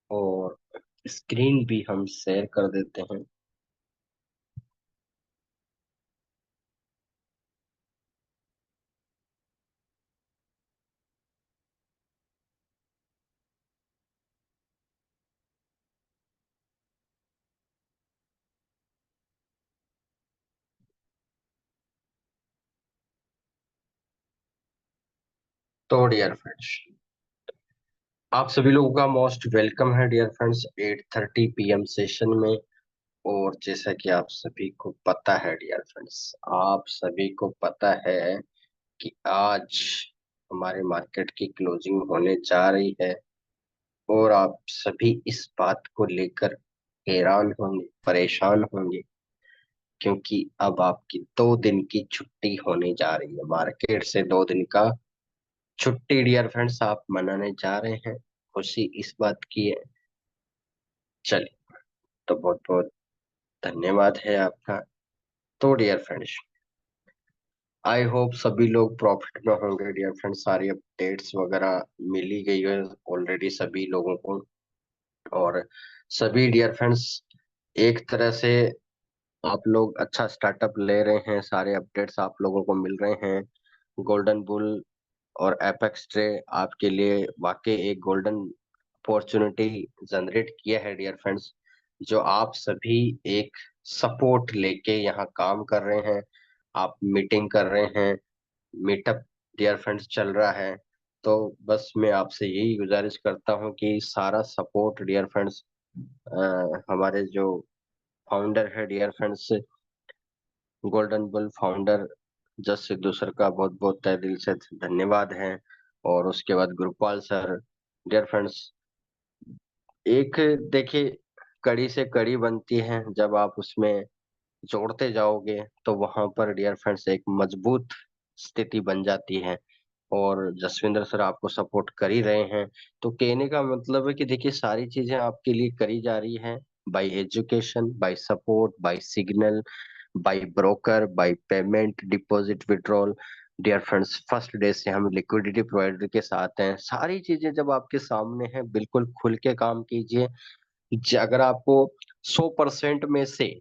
और स्क्रीन भी हम शेयर कर देते हैं। तो डियर फ्रेंड्स, आप सभी लोगों का मोस्ट वेलकम है डियर फ्रेंड्स 8:30 PM सेशन में। और जैसा कि आप सभी को पता है डियर फ्रेंड्स, आप सभी को पता है कि आज हमारे मार्केट की क्लोजिंग होने जा रही है। और आप सभी इस बात को लेकर हैरान होंगे, परेशान होंगे, क्योंकि अब आपकी 2 दिन की छुट्टी होने जा रही है। मार्केट से 2 दिन का छुट्टी डियर फ्रेंड्स आप मनाने जा रहे हैं। खुशी इस बात की है। चलिए, तो बहुत बहुत धन्यवाद है आपका। तो डियर फ्रेंड्स, आई होप सभी लोग प्रॉफिट में होंगे डियर फ्रेंड्स। सारी अपडेट्स वगैरह मिली गई है ऑलरेडी सभी लोगों को। और सभी डियर फ्रेंड्स एक तरह से आप लोग अच्छा स्टार्टअप ले रहे हैं। सारे अपडेट्स आप लोगों को मिल रहे हैं। गोल्डन बुल और एपेक्स ट्रे आपके लिए वाकई एक गोल्डन अपॉर्चुनिटी जनरेट किया है डियर फ्रेंड्स। जो आप सभी एक सपोर्ट लेके यहाँ काम कर रहे हैं, आप मीटिंग कर रहे हैं, मीटअप डियर फ्रेंड्स चल रहा है। तो बस मैं आपसे यही गुजारिश करता हूँ कि सारा सपोर्ट डियर फ्रेंड्स, हमारे जो फाउंडर है dear friends, Golden Bull founder Jas Sidhu sir का बहुत बहुत तहे दिल से धन्यवाद है। और उसके बाद गुरुपाल सर। डियर फ्रेंड्स, एक देखिए, कड़ी से कड़ी बनती है जब आप उसमें जोड़ते जाओगे तो वहां पर डियर फ्रेंड्स एक मजबूत स्थिति बन जाती है। और जसविंदर सर आपको सपोर्ट कर ही रहे हैं। तो कहने का मतलब है कि देखिए, सारी चीजें आपके लिए करी जा रही है, by education, by support, by signal, by broker, by payment, deposit, withdrawal. Dear friends, first day से हम लिक्विडिटी प्रोवाइडर के साथ हैं। सारी चीजें जब आपके सामने हैं, बिल्कुल खुल के काम कीजिए। अगर आपको 100% में से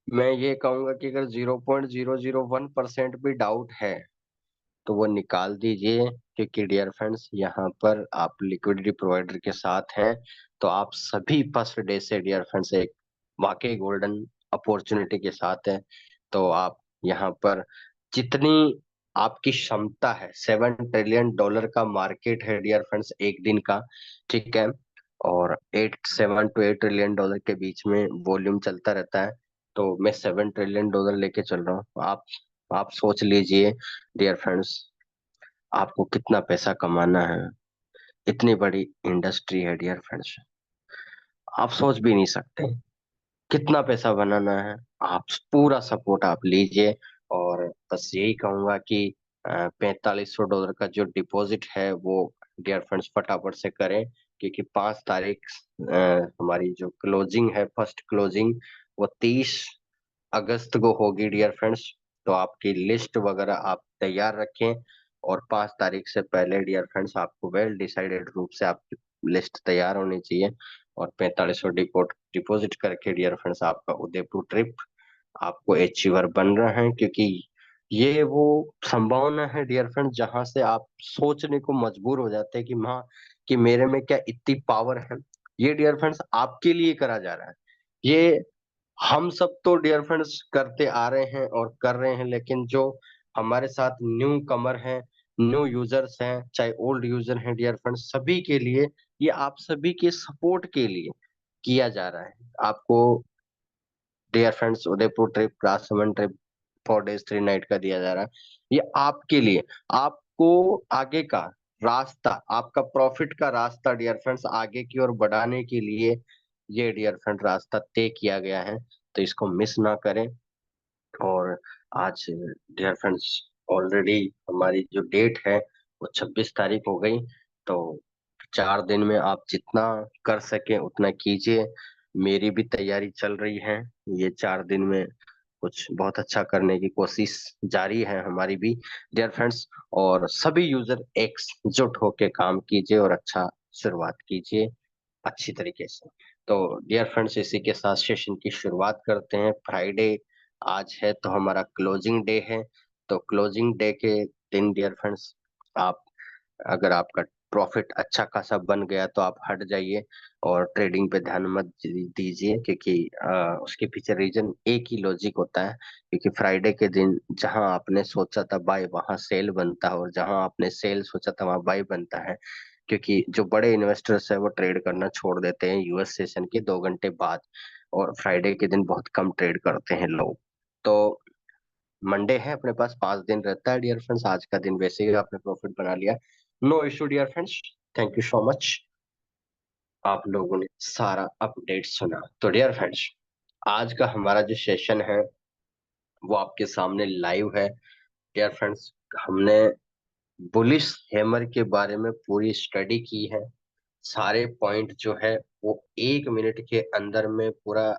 मैं ये कहूंगा कि अगर 0.001% भी डाउट है तो वो निकाल दीजिए। क्योंकि डियर फ्रेंड्स, यहाँ पर आप लिक्विडिटी प्रोवाइडर के साथ हैं। तो आप सभी फर्स्ट डे से डियर फ्रेंड्स एक वाकई गोल्डन अपॉर्चुनिटी के साथ हैं। तो आप यहाँ पर जितनी आपकी क्षमता है, $7 ट्रिलियन का मार्केट है डियर फ्रेंड्स एक दिन का, ठीक है। और 7 to 8 ट्रिलियन डॉलर के बीच में वॉल्यूम चलता रहता है। तो मैं $7 ट्रिलियन लेके चल रहा हूँ। आप सोच लीजिए डियर फ्रेंड्स, आपको कितना पैसा कमाना है। इतनी बड़ी इंडस्ट्री है डियर फ्रेंड्स, आप सोच भी नहीं सकते कितना पैसा बनाना है। आप पूरा सपोर्ट आप लीजिए। और बस यही कहूंगा कि $4500 का जो डिपॉजिट है वो डियर फ्रेंड्स फटाफट से करें। क्योंकि 5 तारीख हमारी जो क्लोजिंग है, फर्स्ट क्लोजिंग, वो 30 अगस्त को होगी डियर फ्रेंड्स। तो आपकी लिस्ट वगैरह आप तैयार रखें। और 5 तारीख से पहले डियर फ्रेंड्स आपको वेल डिसाइडेड रूप से आपकी लिस्ट तैयार होनी चाहिए। और 4500 डिपॉजिट करके डियर फ्रेंड्स आपका उदयपुर ट्रिप आपको अचीवर बन रहा है। क्योंकि ये वो संभावना है डियर फ्रेंड जहां से आप सोचने को मजबूर हो जाते हैं कि माँ, कि मेरे में क्या इतनी पावर है। ये डियर फ्रेंड्स आपके लिए करा जा रहा है। ये हम सब तो डियर फ्रेंड्स करते आ रहे हैं और कर रहे हैं, लेकिन जो हमारे साथ न्यू कमर हैं, न्यू यूजर्स हैं, चाहे ओल्ड यूजर हैं डियर फ्रेंड्स, सभी के लिए, ये आप सभी के सपोर्ट के लिए किया जा रहा है। आपको dear friends Udaipur trip, Rajsamand trip, 4 days 3 night का दिया जा रहा है। ये आपके लिए, आपको आगे का रास्ता, आपका प्रॉफिट का रास्ता डियर फ्रेंड्स आगे की ओर बढ़ाने के लिए ये डियर फ्रेंड रास्ता तय किया गया है। तो इसको मिस ना करें। और आज डियर फ्रेंड्स ऑलरेडी हमारी जो डेट है वो 26 तारीख हो गई। तो 4 दिन में आप जितना कर सके उतना कीजिए। मेरी भी तैयारी चल रही है ये 4 दिन में कुछ बहुत अच्छा करने की कोशिश जारी है हमारी भी डियर फ्रेंड्स। और सभी यूजर एकजुट होके काम कीजिए और अच्छा शुरुआत कीजिए अच्छी तरीके से। तो डियर फ्रेंड्स, इसी के साथ सेशन की शुरुआत करते हैं। फ्राइडे आज है तो हमारा क्लोजिंग डे है। तो क्लोजिंग डे के दिन डियर फ्रेंड्स, आप अगर आपका प्रॉफिट अच्छा खासा बन गया तो आप हट जाइए और ट्रेडिंग पे ध्यान मत दीजिए, क्योंकि उसके पीछे रीजन एक ही लॉजिक होता है। क्योंकि फ्राइडे के दिन जहां आपने सोचा था बाय वहां सेल बनता है, और जहां आपने सेल सोचा था वहां बाय बनता है। क्योंकि जो बड़े इन्वेस्टर्स है वो ट्रेड करना छोड़ देते हैं यूएस सेशन के 2 घंटे बाद, और फ्राइडे के दिन बहुत कम ट्रेड करते हैं लोग। तो मंडे है, अपने पास 5 दिन रहता है डियर फ्रेंड्स। आज का दिन वैसे ही आपने प्रॉफिट बना लिया, no issue dear friends. Thank you so much, आप लोगों ने सारा अपडेट सुना। तो डियर फ्रेंड्स, आज का हमारा जो सेशन है वो आपके सामने लाइव है डियर फ्रेंड्स। हमने बुलिश हैमर के बारे में पूरी स्टडी की है। सारे पॉइंट जो है वो 1 मिनट के अंदर में पूरा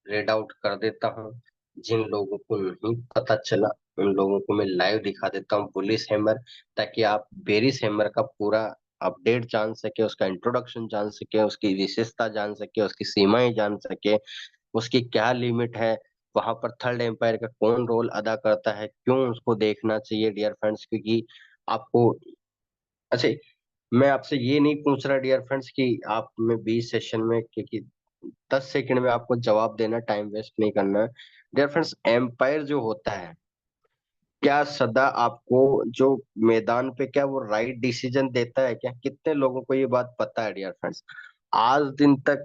रेड आउट कर देता हूँ। जिन लोगों को नहीं पता चला उन लोगों को मैं लाइव दिखा देता हूँ बुलिश हैमर, ताकि आप बेरिश हैमर का पूरा अपडेट जान सके, उसका इंट्रोडक्शन जान सके, उसकी विशेषता जान सके, उसकी सीमाएं जान सके, उसकी क्या लिमिट है, वहां पर थर्ड एम्पायर का कौन रोल अदा करता है, क्यों उसको देखना चाहिए डियर फ्रेंड्स। क्योंकि आपको, अच्छा, मैं आपसे ये नहीं पूछ रहा डियर फ्रेंड्स कि आप में 20 सेशन में, क्योंकि 10 सेकंड में आपको जवाब देना, टाइम वेस्ट नहीं करना है डियर फ्रेंड्स। एम्पायर जो होता है, क्या सदा आपको जो मैदान पे क्या वो राइट डिसीजन देता है क्या? कितने लोगों को ये बात पता है डियर फ्रेंड्स? आज दिन तक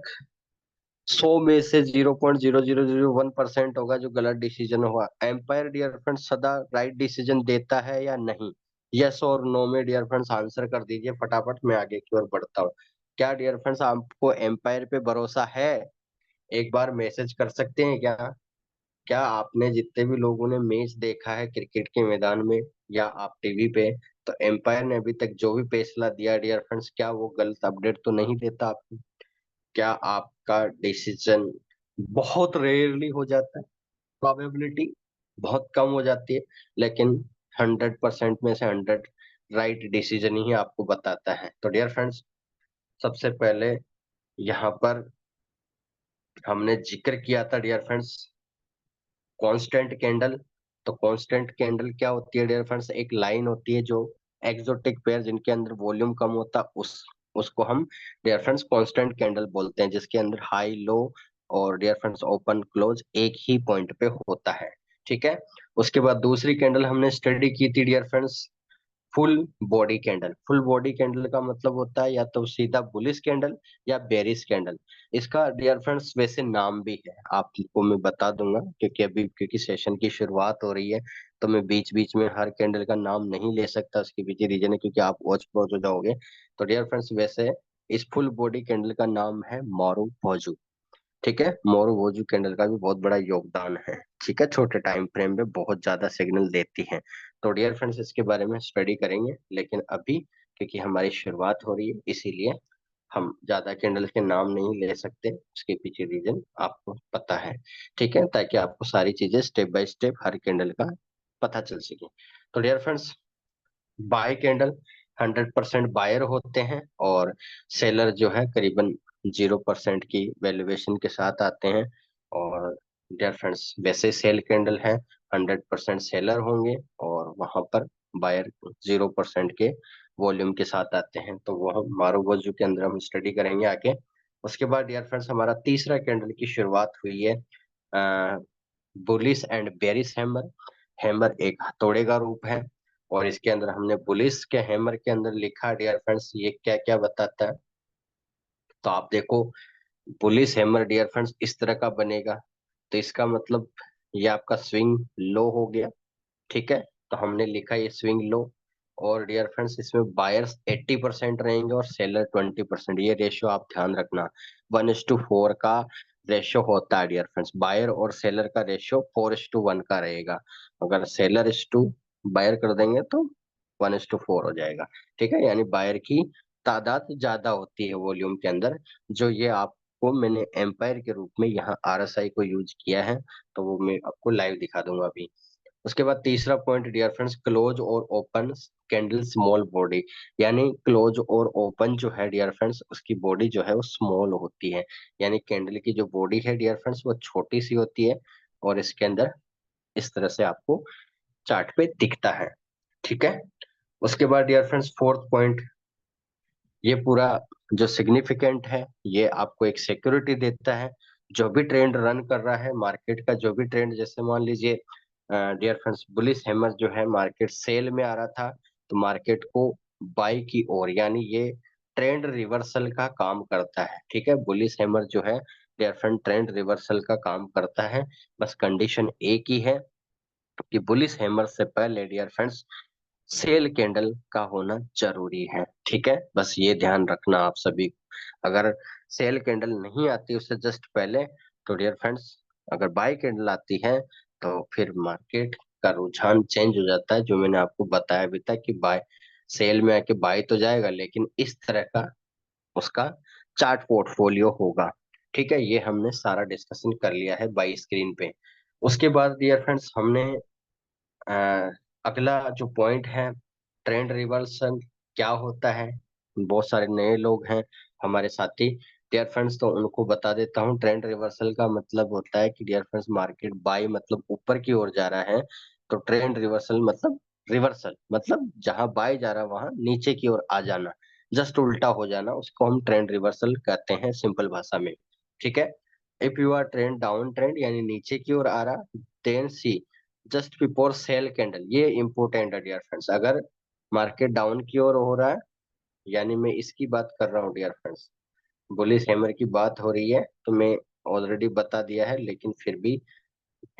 100 में से 0.0001% होगा जो गलत डिसीजन हुआ। एम्पायर डियर फ्रेंड्स सदा राइट डिसीजन देता है या नहीं? यस और नो में डियर फ्रेंड्स आंसर कर दीजिए फटाफट, मैं आगे की ओर बढ़ता हूँ। क्या डियर फ्रेंड्स आपको एम्पायर पे भरोसा है? एक बार मैसेज कर सकते हैं क्या? क्या आपने जितने भी लोगों ने मैच देखा है क्रिकेट के मैदान में या आप टीवी पे, तो एम्पायर ने अभी तक जो भी फैसला दिया डियर फ्रेंड्स, क्या वो गलत अपडेट तो नहीं देता आपको? क्या आपका डिसीजन बहुत रेयरली हो जाता है, प्रोबेबिलिटी बहुत कम हो जाती है, लेकिन 100% में से 100 राइट डिसीजन ही आपको बताता है? तो डियर फ्रेंड्स, सबसे पहले यहाँ पर हमने जिक्र किया था डियर फ्रेंड्स कांस्टेंट कैंडल। तो कांस्टेंट कैंडल क्या होती है डियर फ्रेंड्स? एक लाइन होती है जो एक्सोटिक पेयर जिनके अंदर वॉल्यूम कम होता है, उसको हम डियर फ्रेंड्स कांस्टेंट कैंडल बोलते हैं, जिसके अंदर हाई लो और डियर फ्रेंड्स ओपन क्लोज एक ही पॉइंट पे होता है। ठीक है। उसके बाद दूसरी कैंडल हमने स्टडी की थी dear friends, full body candle. Full body candle का मतलब होता है या तो सीधा बुलिश कैंडल या बेरिश कैंडल। इसका डियर फ्रेंड्स वैसे नाम भी है, आपको मैं बता दूंगा, क्योंकि अभी क्योंकि सेशन की शुरुआत हो रही है तो मैं बीच बीच में हर कैंडल का नाम नहीं ले सकता। उसके पीछे रीजन है क्योंकि आप वॉच क्लोज हो जाओगे। तो डियर फ्रेंड्स, वैसे इस फुल बॉडी कैंडल का नाम है मारू भोजू। ठीक है, मोरू वोजू कैंडल का भी बहुत बड़ा योगदान है। ठीक है, छोटे टाइम फ्रेम में बहुत ज्यादा सिग्नल देती है। तो डियर फ्रेंड्स, इसके बारे में स्टडी करेंगे, लेकिन अभी क्योंकि हमारी शुरुआत हो रही है इसीलिए हम ज्यादा कैंडल के नाम नहीं ले सकते। उसके पीछे रीजन आपको पता है। ठीक है, ताकि आपको सारी चीजें स्टेप बाय स्टेप हर कैंडल का पता चल सके। तो dear friends, buy candle 100% buyer होते हैं, और सेलर जो है करीबन 0% की वैल्यूएशन के साथ आते हैं। और डियर फ्रेंड्स, वैसे सेल कैंडल है 100% सेलर होंगे, और वहां पर बायर 0% के वॉल्यूम के साथ आते हैं। तो वो हम मारूवोजू के अंदर हम स्टडी करेंगे आगे। उसके बाद डियर फ्रेंड्स, हमारा तीसरा कैंडल की शुरुआत हुई है bullish and bearish hammer. Hammer एक हथौड़े का रूप है, और इसके अंदर हमने बुलिश के हैमर के अंदर लिखा डियर फ्रेंड्स ये क्या क्या बताता है। तो आप देखो, बुलिश हैमर डियर फ्रेंड्स इस तरह का बनेगा, तो इसका मतलब ये आपका स्विंग लो हो गया। ठीक है, तो हमने लिखा ये स्विंग लो। और डियर फ्रेंड्स, इसमें बायर्स 80% रहेंगे और सेलर 20%। ये रेशियो आप ध्यान रखना, 1:4 का रेशियो होता है डियर फ्रेंड्स। बायर और सेलर का रेशियो 4:1 का रहेगा। अगर सेलर इस टू बायर कर देंगे तो 1:4 हो जाएगा। ठीक है, यानी बायर की तादाद ज्यादा होती है वॉल्यूम के अंदर, जो ये आप आपको मैंने एम्पायर के रूप में यहाँ RSI को यूज किया है, तो वो मैं आपको लाइव दिखा दूंगा अभी। उसके बाद तीसरा पॉइंट डियर फ्रेंड्स, क्लोज और ओपन कैंडल स्मॉल बॉडी, यानी क्लोज और ओपन जो है डियर फ्रेंड्स, उसकी बॉडी जो है वो स्मॉल होती है, यानी कैंडल की जो बॉडी है डियर फ्रेंड्स वो छोटी सी होती है, और इसके अंदर इस तरह से आपको चार्ट पे दिखता है। ठीक है। उसके बाद डियर फ्रेंड्स फोर्थ पॉइंट, ये पूरा जो सिग्निफिकेंट है, ये आपको एक सिक्योरिटी देता है। जो भी ट्रेंड रन कर रहा है मार्केट का, जो भी ट्रेंड, जैसे मान लीजिए डियर फ्रेंड्स बुलिश हैमर जो है मार्केट सेल में आ रहा था, तो मार्केट को बाई की ओर, यानी ये ट्रेंड रिवर्सल का काम करता है। ठीक है, बुलिश हैमर जो है डियर फ्रेंड ट्रेंड रिवर्सल का काम करता है। बस कंडीशन एक ही है कि बुलिश हैमर से पहले डियर फ्रेंड्स सेल कैंडल का होना जरूरी है। ठीक है, बस ये ध्यान रखना आप सभी। अगर सेल कैंडल नहीं आती उससे जस्ट पहले, तो डियर फ्रेंड्स अगर बाय कैंडल आती है, तो फिर मार्केट का रुझान चेंज हो जाता है, जो मैंने आपको बताया भी था कि बाय सेल में आके बाय तो जाएगा, लेकिन इस तरह का उसका चार्ट पोर्टफोलियो होगा। ठीक है, ये हमने सारा डिस्कशन कर लिया है बाई स्क्रीन पे। उसके बाद डियर फ्रेंड्स हमने अ, अगला जो पॉइंट है, ट्रेंड रिवर्सल क्या होता है। बहुत सारे नए लोग हैं हमारे साथी डियर फ्रेंड्स, तो उनको बता देता हूँ। ट्रेंड रिवर्सल का मतलब होता है कि डियर फ्रेंड्स मार्केट बाई मतलब ऊपर की ओर जा रहा है, तो ट्रेंड रिवर्सल मतलब जहां बाय जा रहा है वहां नीचे की ओर आ जाना, जस्ट उल्टा हो जाना, उसको हम ट्रेंड रिवर्सल कहते हैं सिंपल भाषा में। ठीक है। If you are trend down trend, यानी नीचे की ओर आ रहा, then see just before sell candle, ये इंपॉर्टेंट है डियर फ्रेंड्स। अगर मार्केट डाउन की ओर हो रहा है, यानी मैं इसकी बात कर रहा हूँ डियर फ्रेंड्स, बुलिश हैमर की बात हो रही है, तो मैं ऑलरेडी बता दिया है, लेकिन फिर भी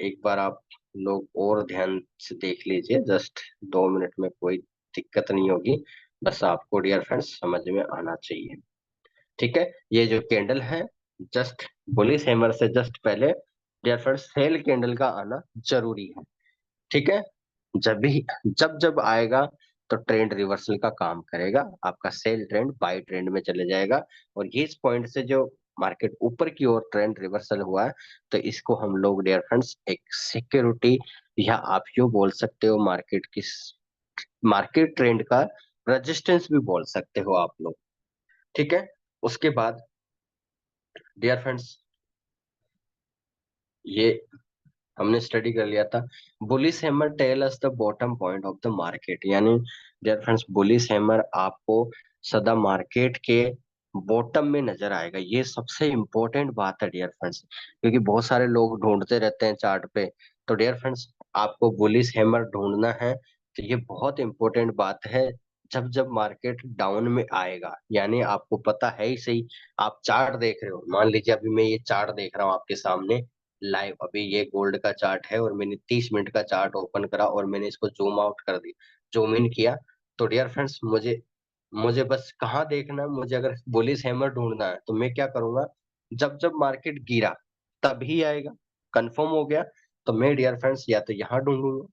एक बार आप लोग और ध्यान से देख लीजिए, जस्ट 2 मिनट में कोई दिक्कत नहीं होगी, बस आपको डियर फ्रेंड्स समझ में आना चाहिए। ठीक है, ये जो कैंडल है, जस्ट बुलिश हैमर से जस्ट पहले डियर फ्रेंड्स सेल कैंडल का आना जरूरी है। ठीक है, जब भी जब जब आएगा तो ट्रेंड रिवर्सल का काम करेगा, आपका सेल ट्रेंड बाय ट्रेंड में चले जाएगा, और ये इस पॉइंट से जो मार्केट ऊपर की ओर ट्रेंड रिवर्सल हुआ है, तो इसको हम लोग डियर फ्रेंड्स एक सिक्योरिटी, या आप यूं बोल सकते हो मार्केट ट्रेंड का रेजिस्टेंस भी बोल सकते हो आप लोग। ठीक है। उसके बाद डियर फ्रेंड्स ये हमने स्टडी कर लिया था। Bullish hammer tell us the bottom point of the market, यानी डियर फ्रेंड्स बुलिश हैमर आपको सदा मार्केट के बॉटम में नजर आएगा। ये सबसे इंपॉर्टेंट बात है डियर फ्रेंड्स, क्योंकि बहुत सारे लोग ढूंढते रहते हैं चार्ट पे, तो डियर फ्रेंड्स आपको बुलिश हैमर ढूंढना है, तो ये बहुत इंपॉर्टेंट बात है। जब जब मार्केट डाउन में आएगा, यानी आपको पता है ही सही, आप चार्ट देख रहे हो, मान लीजिए अभी मैं ये चार्ट देख रहा हूँ आपके सामने लाइव, अभी ये गोल्ड का चार्ट है, और मैंने 30 मिनट का चार्ट ओपन करा और मैंने इसको जूम आउट कर दिया, जूम इन किया, तो डियर फ्रेंड्स मुझे मुझे बस कहाँ देखना है, मुझे अगर बुलिश हैमर ढूंढना है, तो मैं क्या करूंगा, जब जब मार्केट गिरा तभी आएगा, कंफर्म हो गया, तो मैं डियर फ्रेंड्स या तो यहाँ ढूंढूंगा,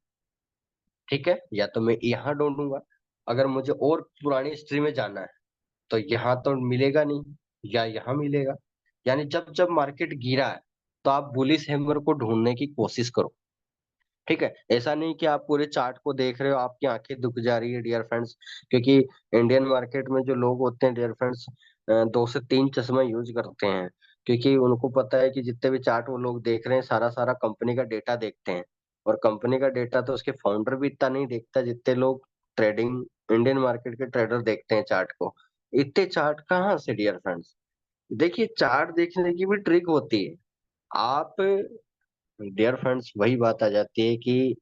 ठीक है, या तो मैं यहाँ ढूंढूंगा। अगर मुझे और पुरानी हिस्ट्री में जाना है, तो यहाँ तो मिलेगा नहीं, या यहाँ मिलेगा। यानी जब जब मार्केट गिरा है, तो आप बुलिश हैमर को ढूंढने की कोशिश करो। ठीक है, ऐसा नहीं कि आप पूरे चार्ट को देख रहे हो आपकी आंखें दुख जा रही है डियर फ्रेंड्स, क्योंकि इंडियन मार्केट में जो लोग होते हैं डियर फ्रेंड्स 2 से 3 चश्मा यूज करते हैं, क्योंकि उनको पता है कि जितने भी चार्ट वो लोग देख रहे हैं सारा सारा कंपनी का डेटा देखते हैं, और कंपनी का डेटा तो उसके फाउंडर भी इतना नहीं देखता जितने लोग ट्रेडिंग इंडियन मार्केट के ट्रेडर देखते हैं चार्ट को। इतने चार्ट कहाँ से डियर फ्रेंड्स। देखिए, चार्ट देखने की भी ट्रिक होती है। आप डियर फ्रेंड्स वही बात आ जाती है कि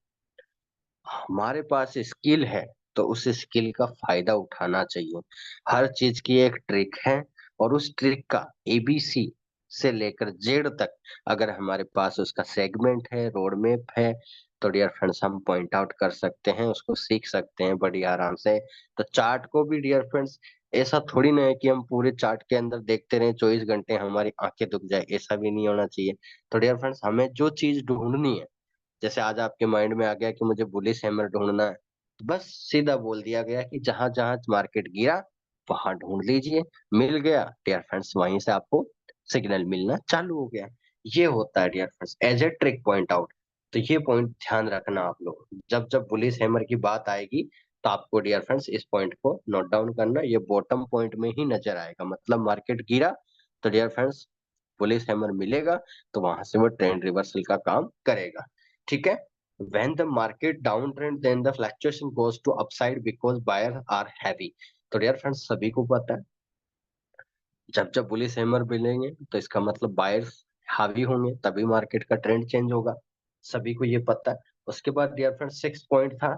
हमारे पास स्किल है, तो उस स्किल का फायदा उठाना चाहिए। हर चीज की एक ट्रिक है, और उस ट्रिक का ABC से लेकर जेड तक अगर हमारे पास उसका सेगमेंट है, रोड मैप है, तो डियर फ्रेंड्स हम पॉइंट आउट कर सकते हैं, उसको सीख सकते हैं बड़ी आराम से। तो चार्ट को भी डियर फ्रेंड्स ऐसा थोड़ी ना है कि हम पूरे चार्ट के अंदर देखते रहे 24 घंटे, हमारी आंखें दुख जाए, ऐसा भी नहीं होना चाहिए। तो डियर फ्रेंड्स हमें जो चीज ढूंढनी है, जैसे आज आपके माइंड में आ गया कि मुझे बुलिश हैमर ढूंढना है, तो बस सीधा बोल दिया गया कि जहां जहां मार्केट गिरा वहां ढूंढ लीजिए, मिल गया डियर फ्रेंड्स, वहीं से आपको सिग्नल मिलना चालू हो गया। ये होता है dear friends as a trick point out. तो ये पॉइंट ध्यान रखना आप लोग, जब जब बुलिश हैमर की बात आएगी तो आपको डियर फ्रेंड्स इस पॉइंट को नोट डाउन करना। ये बॉटम पॉइंट में ही नजर आएगा, मतलब मार्केट गिरा तो डियर फ्रेंड्स बुलिश हैमर मिलेगा, तो वहां से वो ट्रेंड रिवर्सल का काम करेगा। ठीक है। when the market downtrend then the fluctuation goes to upside because buyers are heavy। तो डियर फ्रेंड्स सभी को पता है, जब जब बुलिश हैमर मिलेंगे तो इसका मतलब बायर्स हावी होंगे, तभी मार्केट का ट्रेंड चेंज होगा। सभी को ये पता है। उसके बाद डियर फ्रेंड्स सिक्स पॉइंट था,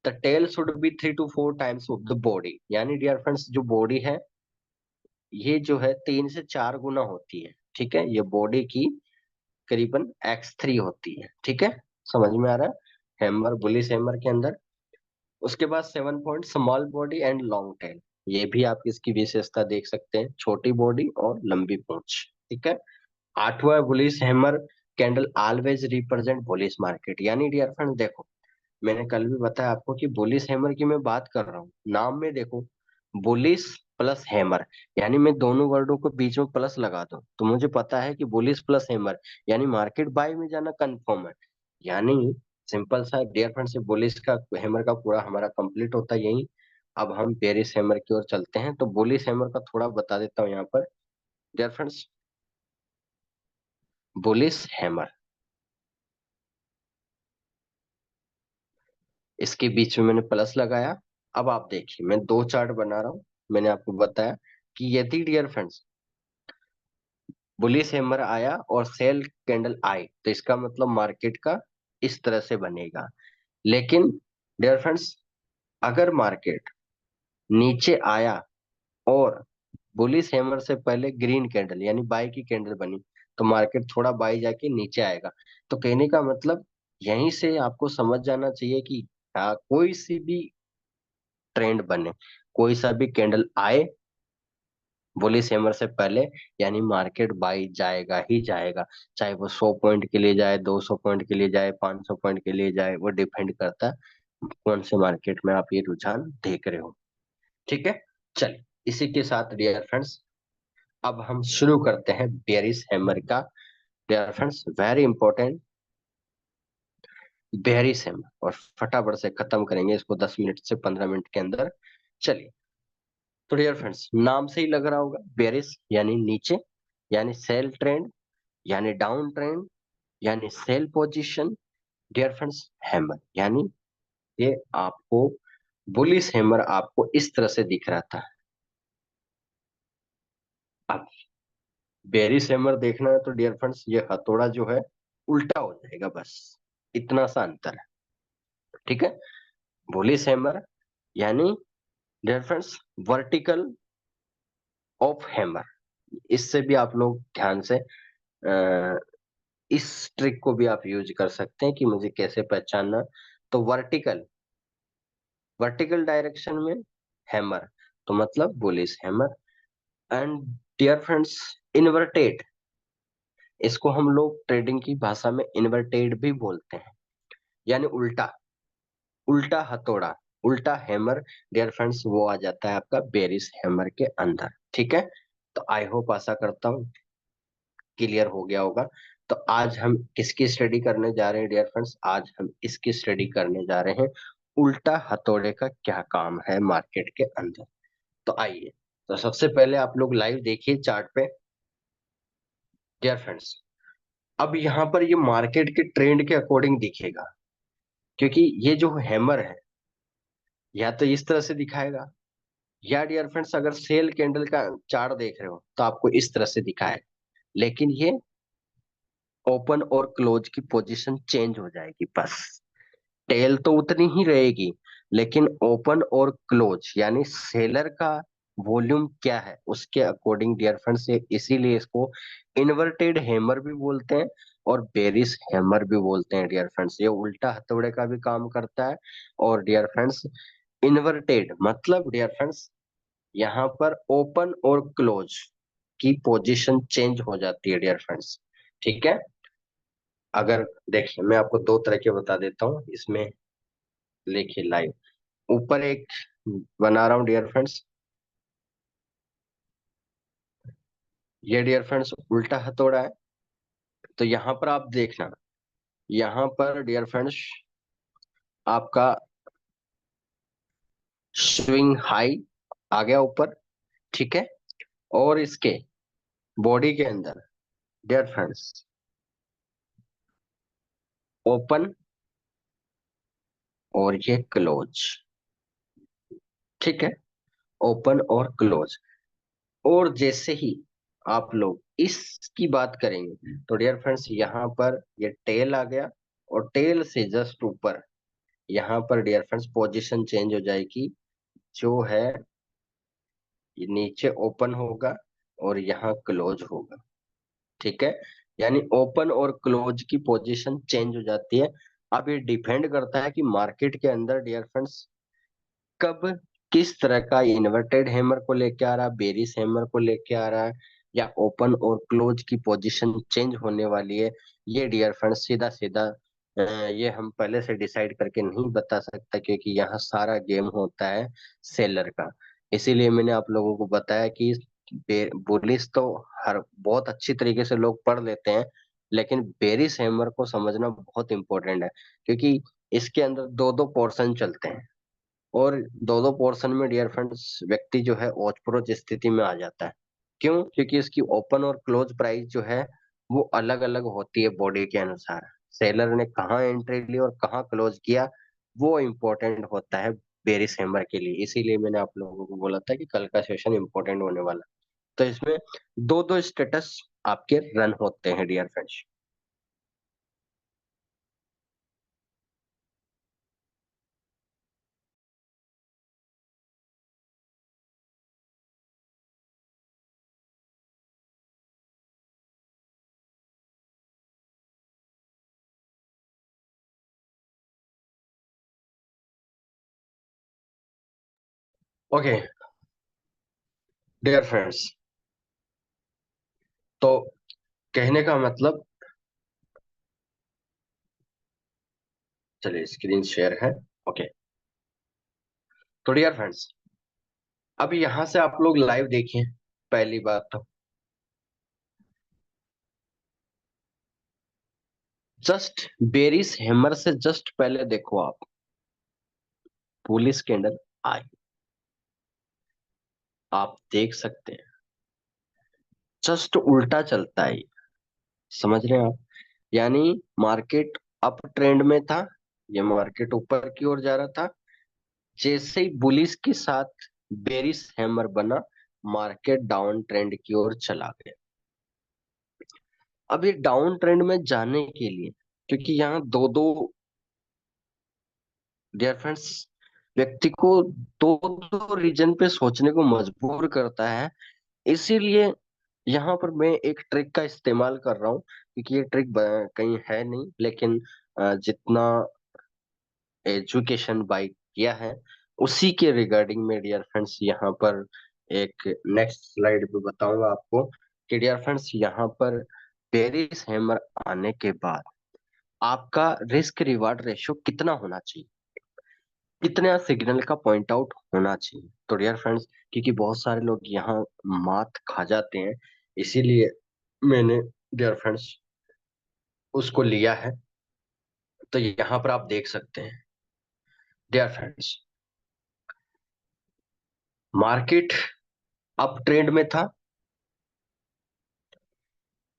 the tail should be 3 to 4 times of the body. यानी डियर फ्रेंड्स जो बॉडी है ये जो है 3 से 4 गुना होती है। ठीक है, ये बॉडी की करीबन x3 होती है। ठीक है, समझ में आ रहा है हैमर, बुलिश हैमर के अंदर। उसके बाद 7 point small body and long tail. ये भी आप इसकी विशेषता देख सकते हैं, छोटी बॉडी और लंबी पूंछ। ठीक है। आठवां bullish hammer candle always represent bullish market. यानी डियर फ्रेंड देखो, मैंने कल भी बताया आपको कि बुलिश हैमर की मैं बात कर रहा हूँ, नाम में देखो बुलिश प्लस हैमर, यानी मैं दोनों वर्डों को बीच में प्लस लगा दूं तो मुझे पता है कि बुलिश प्लस हैमर यानी मार्केट बाय में जाना कंफर्म है। यानी सिंपल सा डियर फ्रेंड से बुलिश का हैमर का पूरा हमारा कंप्लीट होता है यही। अब हम बेरिश हैमर की ओर चलते हैं, तो बुलिश हैमर का थोड़ा बता देता हूँ यहाँ पर डियर फ्रेंड्स। बुलिश हैमर, इसके बीच में मैंने प्लस लगाया। अब आप देखिए मैं दो चार्ट बना रहा हूं। मैंने आपको बताया कि यदि डियर फ्रेंड्स बुलिश हैमर आया और सेल कैंडल आई तो इसका मतलब मार्केट का इस तरह से बनेगा। लेकिन डियर फ्रेंड्स अगर मार्केट नीचे आया और बुलिश हैमर से पहले ग्रीन कैंडल यानी बाय की कैंडल बनी तो मार्केट थोड़ा बाय जाके नीचे आएगा। तो कहने का मतलब यहीं से आपको समझ जाना चाहिए कि कोई सी भी ट्रेंड बने, कोई सा भी कैंडल आए बुलिश हैमर से पहले, यानी मार्केट बाई जाएगा ही जाएगा। चाहे वो 100 पॉइंट के लिए जाए, 200 पॉइंट के लिए जाए, 500 पॉइंट के लिए जाए, वो डिपेंड करता है कौन से मार्केट में आप ये रुझान देख रहे हो। ठीक है। चलिए इसी के साथ डियर फ्रेंड्स अब हम शुरू करते हैं बेरिश हैमर का। Dear friends very important bearish hammer, और फटाफट से खत्म करेंगे इसको 10 मिनट से 15 मिनट के अंदर। चलिए, तो डियर फ्रेंड्स नाम से ही लग रहा होगा बेरिश यानी नीचे, यानी सेल ट्रेंड, यानी डाउन ट्रेंड, यानी sell position. Dear friends hammer यानी ये आपको बुलिश हैमर आपको इस तरह से दिख रहा था। अब बेरिश हैमर देखना है तो डियर फ्रेंड्स ये हथौड़ा जो है उल्टा हो जाएगा, बस इतना सा अंतर है। ठीक है। बुलिश हैमर यानी dear friends vertical of hammer. इससे भी आप लोग ध्यान से इस ट्रिक को भी आप यूज कर सकते हैं कि मुझे कैसे पहचानना। तो वर्टिकल, वर्टिकल डायरेक्शन में हैमर तो मतलब bullish hammer. And dear friends inverted, इसको हम लोग ट्रेडिंग की भाषा में इन्वर्टेड भी बोलते हैं, यानी उल्टा, उल्टा हथौड़ा, उल्टा हैमर। डियर फ्रेंड्स वो आ जाता है आपका बेरिश हैमर के अंदर। ठीक है। तो आई होप आशा करता हूँ क्लियर हो गया होगा। तो आज हम किसकी स्टडी करने जा रहे हैं डियर फ्रेंड्स, आज हम इसकी स्टडी करने जा रहे हैं उल्टा हथौड़े का क्या काम है मार्केट के अंदर। तो आइए, तो सबसे पहले आप लोग लाइव देखिए चार्ट पे डियर फ्रेंड्स। अब यहाँ पर ये मार्केट के ट्रेंड के अकॉर्डिंग दिखेगा, क्योंकि ये जो हैमर है या तो इस तरह से दिखाएगा, या डियर फ्रेंड्स अगर सेल कैंडल का चार्ट देख रहे हो तो आपको इस तरह से दिखाएगा। लेकिन ये ओपन और क्लोज की पोजीशन चेंज हो जाएगी बस, टेल तो उतनी ही रहेगी, लेकिन ओपन और क्लोज यानी सेलर का वॉल्यूम क्या है उसके अकॉर्डिंग डियर फ्रेंड्स, इसीलिए इसको इन्वर्टेड हैमर भी बोलते हैं और बेरिश हैमर भी बोलते हैं डियर फ्रेंड्स। ये उल्टा हथौड़े का भी काम करता है। और डियर फ्रेंड्स इन्वर्टेड मतलब डियर फ्रेंड्स यहाँ पर ओपन और क्लोज की पोजीशन चेंज हो जाती है डियर फ्रेंड्स। ठीक है। अगर देखिए मैं आपको दो तरह के बता देता हूँ इसमें, लिखिए लाइव। ऊपर एक बना रहा हूँ डियर फ्रेंड्स, ये डियर फ्रेंड्स उल्टा हथौड़ा है। तो यहाँ पर आप देखना, यहाँ पर डियर फ्रेंड्स आपका स्विंग हाई आ गया ऊपर, ठीक है। और इसके बॉडी के अंदर डियर फ्रेंड्स ओपन और ये क्लोज, ठीक है। ओपन और क्लोज। और जैसे ही आप लोग इसकी बात करेंगे तो डियर फ्रेंड्स यहाँ पर ये टेल आ गया, और टेल से जस्ट ऊपर यहाँ पर डियर फ्रेंड्स पोजीशन चेंज हो जाएगी, जो है ये नीचे ओपन होगा और यहाँ क्लोज होगा, ठीक है। यानी ओपन और क्लोज की पोजीशन चेंज हो जाती है। अब ये डिपेंड करता है कि मार्केट के अंदर डियर फ्रेंड्स कब किस तरह का इन्वर्टेड हैमर को लेके आ रहा है, बेरिस हैमर को लेके आ रहा है, या ओपन और क्लोज की पोजीशन चेंज होने वाली है। ये डियर फ्रेंड्स सीधा सीधा ये हम पहले से डिसाइड करके नहीं बता सकता, क्योंकि यहाँ सारा गेम होता है सेलर का। इसीलिए मैंने आप लोगों को बताया कि बुलिस तो हर बहुत अच्छी तरीके से लोग पढ़ लेते हैं, लेकिन बेरिस हैमर को समझना बहुत इंपॉर्टेंट है, क्योंकि इसके अंदर दो दो पोर्शन चलते हैं। और दो दो पोर्शन में डियर फ्रेंड्स व्यक्ति जो है ओचप्रोच स्थिति में आ जाता है। क्यों? क्योंकि इसकी ओपन और क्लोज प्राइस जो है वो अलग अलग होती है बॉडी के अनुसार। सेलर ने कहाँ एंट्री ली और कहाँ क्लोज किया, वो इम्पोर्टेंट होता है बेरिस हैमर के लिए। इसीलिए मैंने आप लोगों को बोला था कि कल का सेशन इम्पोर्टेंट होने वाला। तो इसमें दो दो स्टेटस आपके रन होते हैं dear friends. Okay dear friends, तो कहने का मतलब, चलिए स्क्रीन शेयर है। ओके, तो डियर फ्रेंड्स अब यहां से आप लोग लाइव देखिए। पहली बात तो जस्ट बेरिस हैमर से जस्ट पहले देखो आप, पुलिस कैंडल आई, आप देख सकते हैं जस्ट उल्टा चलता है ये। समझ रहे हैं आप? यानी मार्केट अप ट्रेंड में था, ये मार्केट ऊपर की ओर जा रहा था। जैसे ही बुलिस के साथ बेरिस हैमर बना, मार्केट डाउन ट्रेंड की ओर चला गया। अब ये डाउन ट्रेंड में जाने के लिए, क्योंकि यहाँ दो दो डियर फ्रेंड्स व्यक्ति को दो दो रीजन पे सोचने को मजबूर करता है। इसीलिए यहाँ पर मैं एक ट्रिक का इस्तेमाल कर रहा हूँ, क्योंकि ये ट्रिक कहीं है नहीं, लेकिन जितना एजुकेशन बाई किया है उसी के रिगार्डिंग में डियर फ्रेंड्स यहाँ पर एक नेक्स्ट स्लाइड पे बताऊंगा आपको कि डियर फ्रेंड्स यहाँ पर पेरिस हैमर आने के बाद आपका रिस्क रिवार्ड रेशियो कितना होना चाहिए, कितना सिग्नल का पॉइंट आउट होना चाहिए। तो डियर फ्रेंड्स क्योंकि बहुत सारे लोग यहाँ मात खा जाते हैं, इसीलिए मैंने डियर फ्रेंड्स उसको लिया है। तो यहाँ पर आप देख सकते हैं dear friends market up trend में था,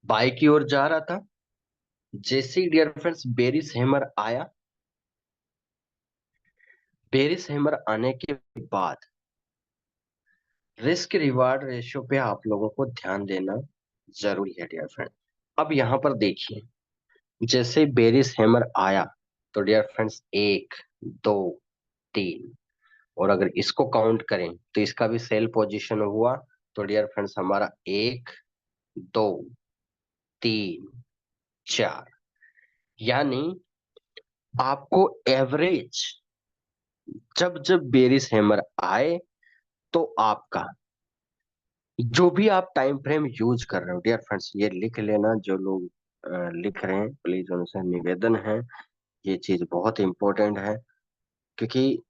बाय की ओर जा रहा था। जैसे ही डियर फ्रेंड्स बेरिस हैमर आया, बेरिस हैमर आने के बाद रिस्क रिवार्ड रेशियो पे आप लोगों को ध्यान देना जरूरी है डियर फ्रेंड। अब यहाँ पर देखिए, जैसे बेरिस हैमर आया तो डियर फ्रेंड्स एक, दो, तीन, और अगर इसको काउंट करें तो इसका भी सेल पोजीशन हुआ। तो डियर फ्रेंड्स हमारा एक, दो, तीन, चार, यानी आपको एवरेज जब जब बेरिस हैमर आए तो आपका जो भी आप टाइम फ्रेम यूज कर रहे हो डियर फ्रेंड्स, ये लिख लेना। जो लोग लिख रहे हैं प्लीज उनसे निवेदन है, ये चीज बहुत इंपॉर्टेंट है, क्योंकि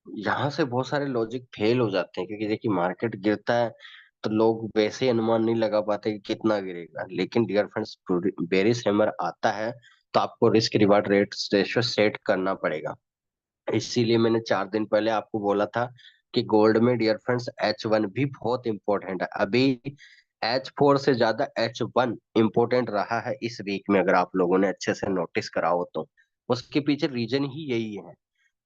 यहाँ से बहुत सारे लॉजिक फेल हो जाते हैं। क्योंकि देखिए मार्केट गिरता है तो लोग वैसे ही अनुमान नहीं लगा पाते कि कितना गिरेगा। लेकिन डियर फ्रेंड्स, बेरिस हैमर आता है तो आपको risk reward rate ratio set करना पड़ेगा। इसीलिए मैंने 4 दिन पहले आपको बोला था कि गोल्ड में डियर फ्रेंड्स H1 भी बहुत इंपॉर्टेंट है। अभी H4 से ज्यादा H1 इंपॉर्टेंट रहा है इस वीक में, अगर आप लोगों ने अच्छे से नोटिस करा हो तो। उसके पीछे रीजन ही यही है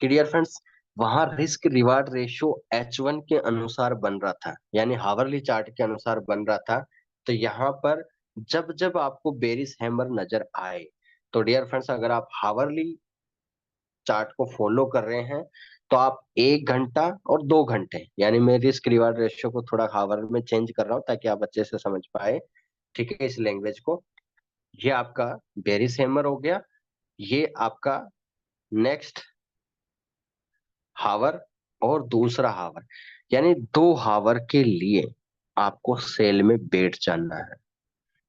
कि डियर फ्रेंड्स, वहां रिस्क रिवार्ड रेशियो H1 के अनुसार बन रहा था, यानी हावर्ली चार्ट के अनुसार बन रहा था। तो यहाँ पर जब जब आपको बेरिस हैमर नजर आए, तो डियर फ्रेंड्स अगर आप हावर्ली चार्ट को फॉलो कर रहे हैं, तो आप 1 घंटा और 2 घंटे, यानी मैं रिस्क रिवार्ड रेशियो को थोड़ा हावर में चेंज कर रहा हूँ ताकि आप अच्छे से समझ पाए, ठीक है, इस लैंग्वेज को। ये आपका बेरिस हैमर हो गया, ये आपका नेक्स्ट हावर और दूसरा हावर, यानी 2 हावर के लिए आपको सेल में बैठ जाना है।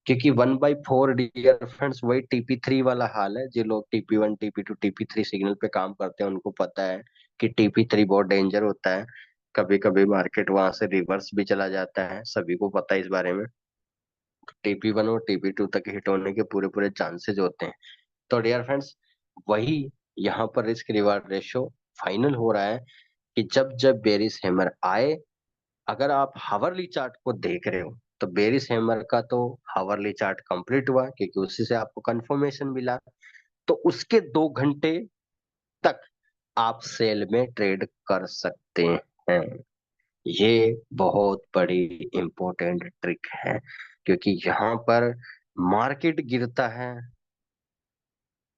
क्योंकि 1/4 डियर फ्रेंड्स वही TP3 वाला हाल है। जो लोग TP1 TP2 TP3 सिग्नल पे काम करते हैं उनको पता है कि TP3 बहुत डेंजर होता है। कभी कभी मार्केट वहां से रिवर्स भी चला जाता है, सभी को पता है इस बारे में। TP1 और TP2 तक हिट होने के पूरे पूरे चांसेस होते हैं। तो डियर फ्रेंड्स, वही यहाँ पर रिस्क रिवार्ड रेशियो फाइनल हो रहा है कि जब जब बेरिस हैमर आए, अगर आप हावरली चार्ट को देख रहे हो तो बेरिस हैमर का तो हावरली चार्ट कंप्लीट हुआ, क्योंकि उसी से आपको कंफर्मेशन मिला। तो उसके 2 घंटे तक आप सेल में ट्रेड कर सकते हैं। ये बहुत बड़ी इंपॉर्टेंट ट्रिक है, क्योंकि यहाँ पर मार्केट गिरता है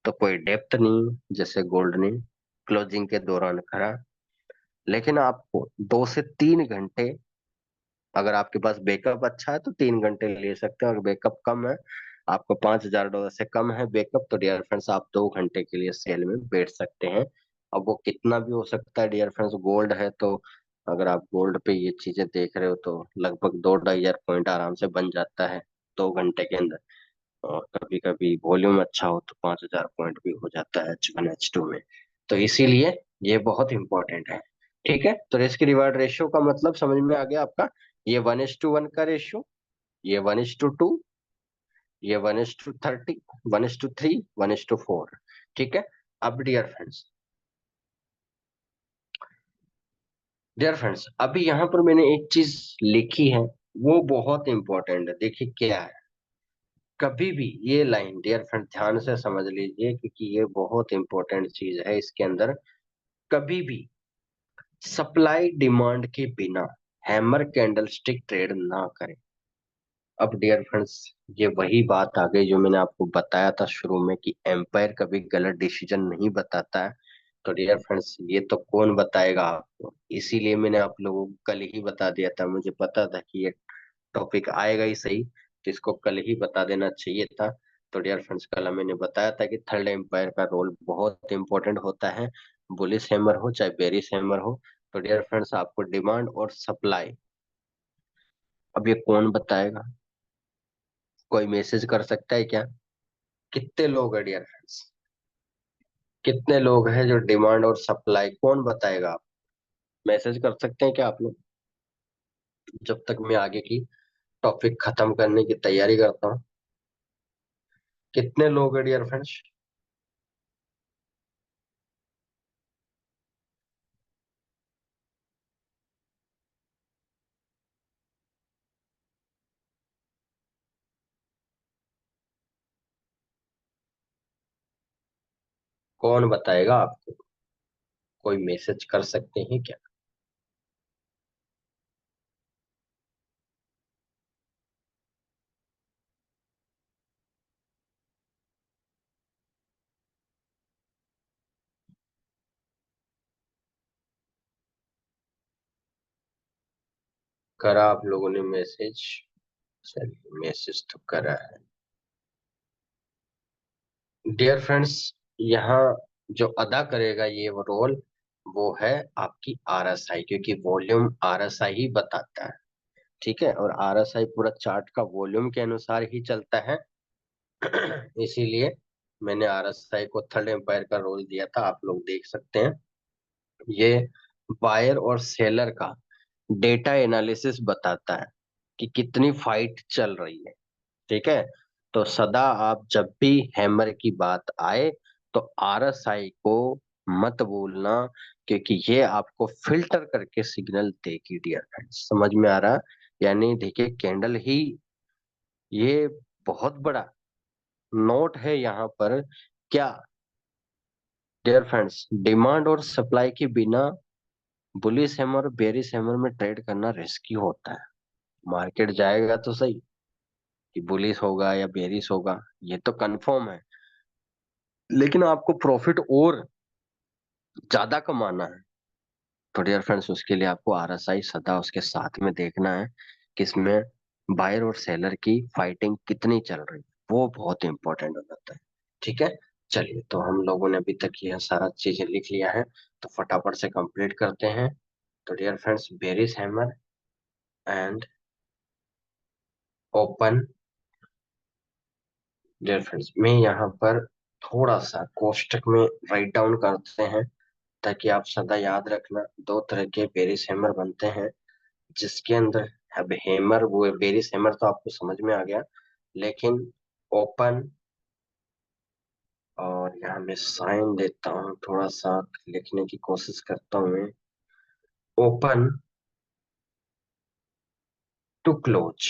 तो कोई डेप्थ नहीं, जैसे गोल्ड ने क्लोजिंग के दौरान करा। लेकिन आपको 2 से 3 घंटे, अगर आपके पास बैकअप अच्छा है तो 3 घंटे ले सकते हैं, और बैकअप कम है, आपको $5,000 से कम है बैकअप, तो डियर फ्रेंड्स आप 2 घंटे के लिए सेल में बैठ सकते हैं। अब वो कितना भी हो सकता है डियर फ्रेंड्स, गोल्ड है तो अगर आप गोल्ड पे ये चीजें देख रहे हो तो लगभग 2-2.5 हजार पॉइंट आराम से बन जाता है 2 घंटे के अंदर। और कभी कभी वॉल्यूम अच्छा हो तो 5,000 पॉइंट भी हो जाता है H1 H2 में। तो इसीलिए ये बहुत इंपॉर्टेंट है। ठीक है, तो रिस्क रिवार्ड रेशियो का मतलब समझ में आ गया आपका। ये 1:1 का रेशियो, ये 1:2, ये 1:30, 1:3, 1:4। ठीक है। अब डियर फ्रेंड्स अभी यहाँ पर मैंने एक चीज लिखी है, वो बहुत इंपॉर्टेंट है। देखिए क्या है, कभी भी ये लाइन डियर फ्रेंड ध्यान से समझ लीजिए, क्योंकि ये बहुत इंपॉर्टेंट चीज है इसके अंदर। कभी भी सप्लाई डिमांड के बिना हैमर कैंडल स्टिक ट्रेड ना करें। अब डियर फ्रेंड्स, ये वही बात आ गई जो मैंने आपको बताया था शुरू में कि एम्पायर कभी गलत डिसीजन नहीं बताता है। तो डियर फ्रेंड्स, ये तो कौन बताएगा आपको, इसीलिए मैंने आप लोगों को कल ही बता दिया था। मुझे पता था कि ये टॉपिक आएगा ही सही, तो इसको कल ही बता देना चाहिए था। तो डियर फ्रेंड्स, कल मैंने बताया था कि थर्ड एम्पायर का रोल बहुत इंपॉर्टेंट होता है, बुलिश हैमर हो चाहे बेरिश हैमर हो। तो डियर फ्रेंड्स, आपको डिमांड और सप्लाई अब ये कौन बताएगा, कोई मैसेज कर सकता है क्या? कितने लोग हैं डियर फ्रेंड्स, कितने लोग हैं जो डिमांड और सप्लाई कौन बताएगा? आप मैसेज कर सकते हैं क्या आप लोग, जब तक मैं आगे की टॉपिक खत्म करने की तैयारी करता हूँ? कितने लोग हैं डियर फ्रेंड्स? कौन बताएगा आपको, कोई मैसेज कर सकते हैं क्या? करा आप लोगों ने मैसेज? चलिए, मैसेज तो करा है डियर फ्रेंड्स। यहाँ जो अदा करेगा ये वो रोल, वो है आपकी RSI, क्योंकि वॉल्यूम RSI ही बताता है। ठीक है, और RSI पूरा चार्ट का वॉल्यूम के अनुसार ही चलता है। इसीलिए मैंने RSI को थर्ड एम्पायर का रोल दिया था, आप लोग देख सकते हैं। ये बायर और सेलर का डेटा एनालिसिस बताता है। कि कितनी फाइट चल रही है। ठीक है, तो सदा आप जब भी हैमर की बात आए तो आरएसआई को मत भूलना, क्योंकि ये आपको फिल्टर करके सिग्नल देगी डियर फ्रेंड्स। समझ में आ रहा? यानी देखिए कैंडल ही ये बहुत बड़ा नोट है यहाँ पर। क्या डियर फ्रेंड्स, डिमांड और सप्लाई के बिना बुलिश हैमर और बेरिश हैमर में ट्रेड करना रिस्की होता है। मार्केट जाएगा तो सही, कि बुलिश होगा या बेरिश होगा ये तो कंफर्म है, लेकिन आपको प्रॉफिट और ज्यादा कमाना है। तो डियर फ्रेंड्स, उसके लिए आपको आरएसआई सदा उसके साथ में देखना है कि इसमें बायर और सेलर की फाइटिंग कितनी चल रही है, वो बहुत इंपॉर्टेंट हो जाता है। ठीक है, चलिए, तो हम लोगों ने अभी तक यह सारा चीजें लिख लिया है, तो फटाफट से कंप्लीट करते हैं। तो dear friends, bearish hammer and open. Dear friends, मैं यहाँ पर थोड़ा सा कोष्टक में राइट डाउन करते हैं, ताकि आप सदा याद रखना दो तरह के बेरिस हैमर बनते हैं, जिसके अंदर अब हैमर, वो बेरिस हैमर तो आपको समझ में आ गया, लेकिन ओपन, और यहाँ मैं साइन देता हूँ, थोड़ा सा लिखने की कोशिश करता हूँ मैं। Open to close.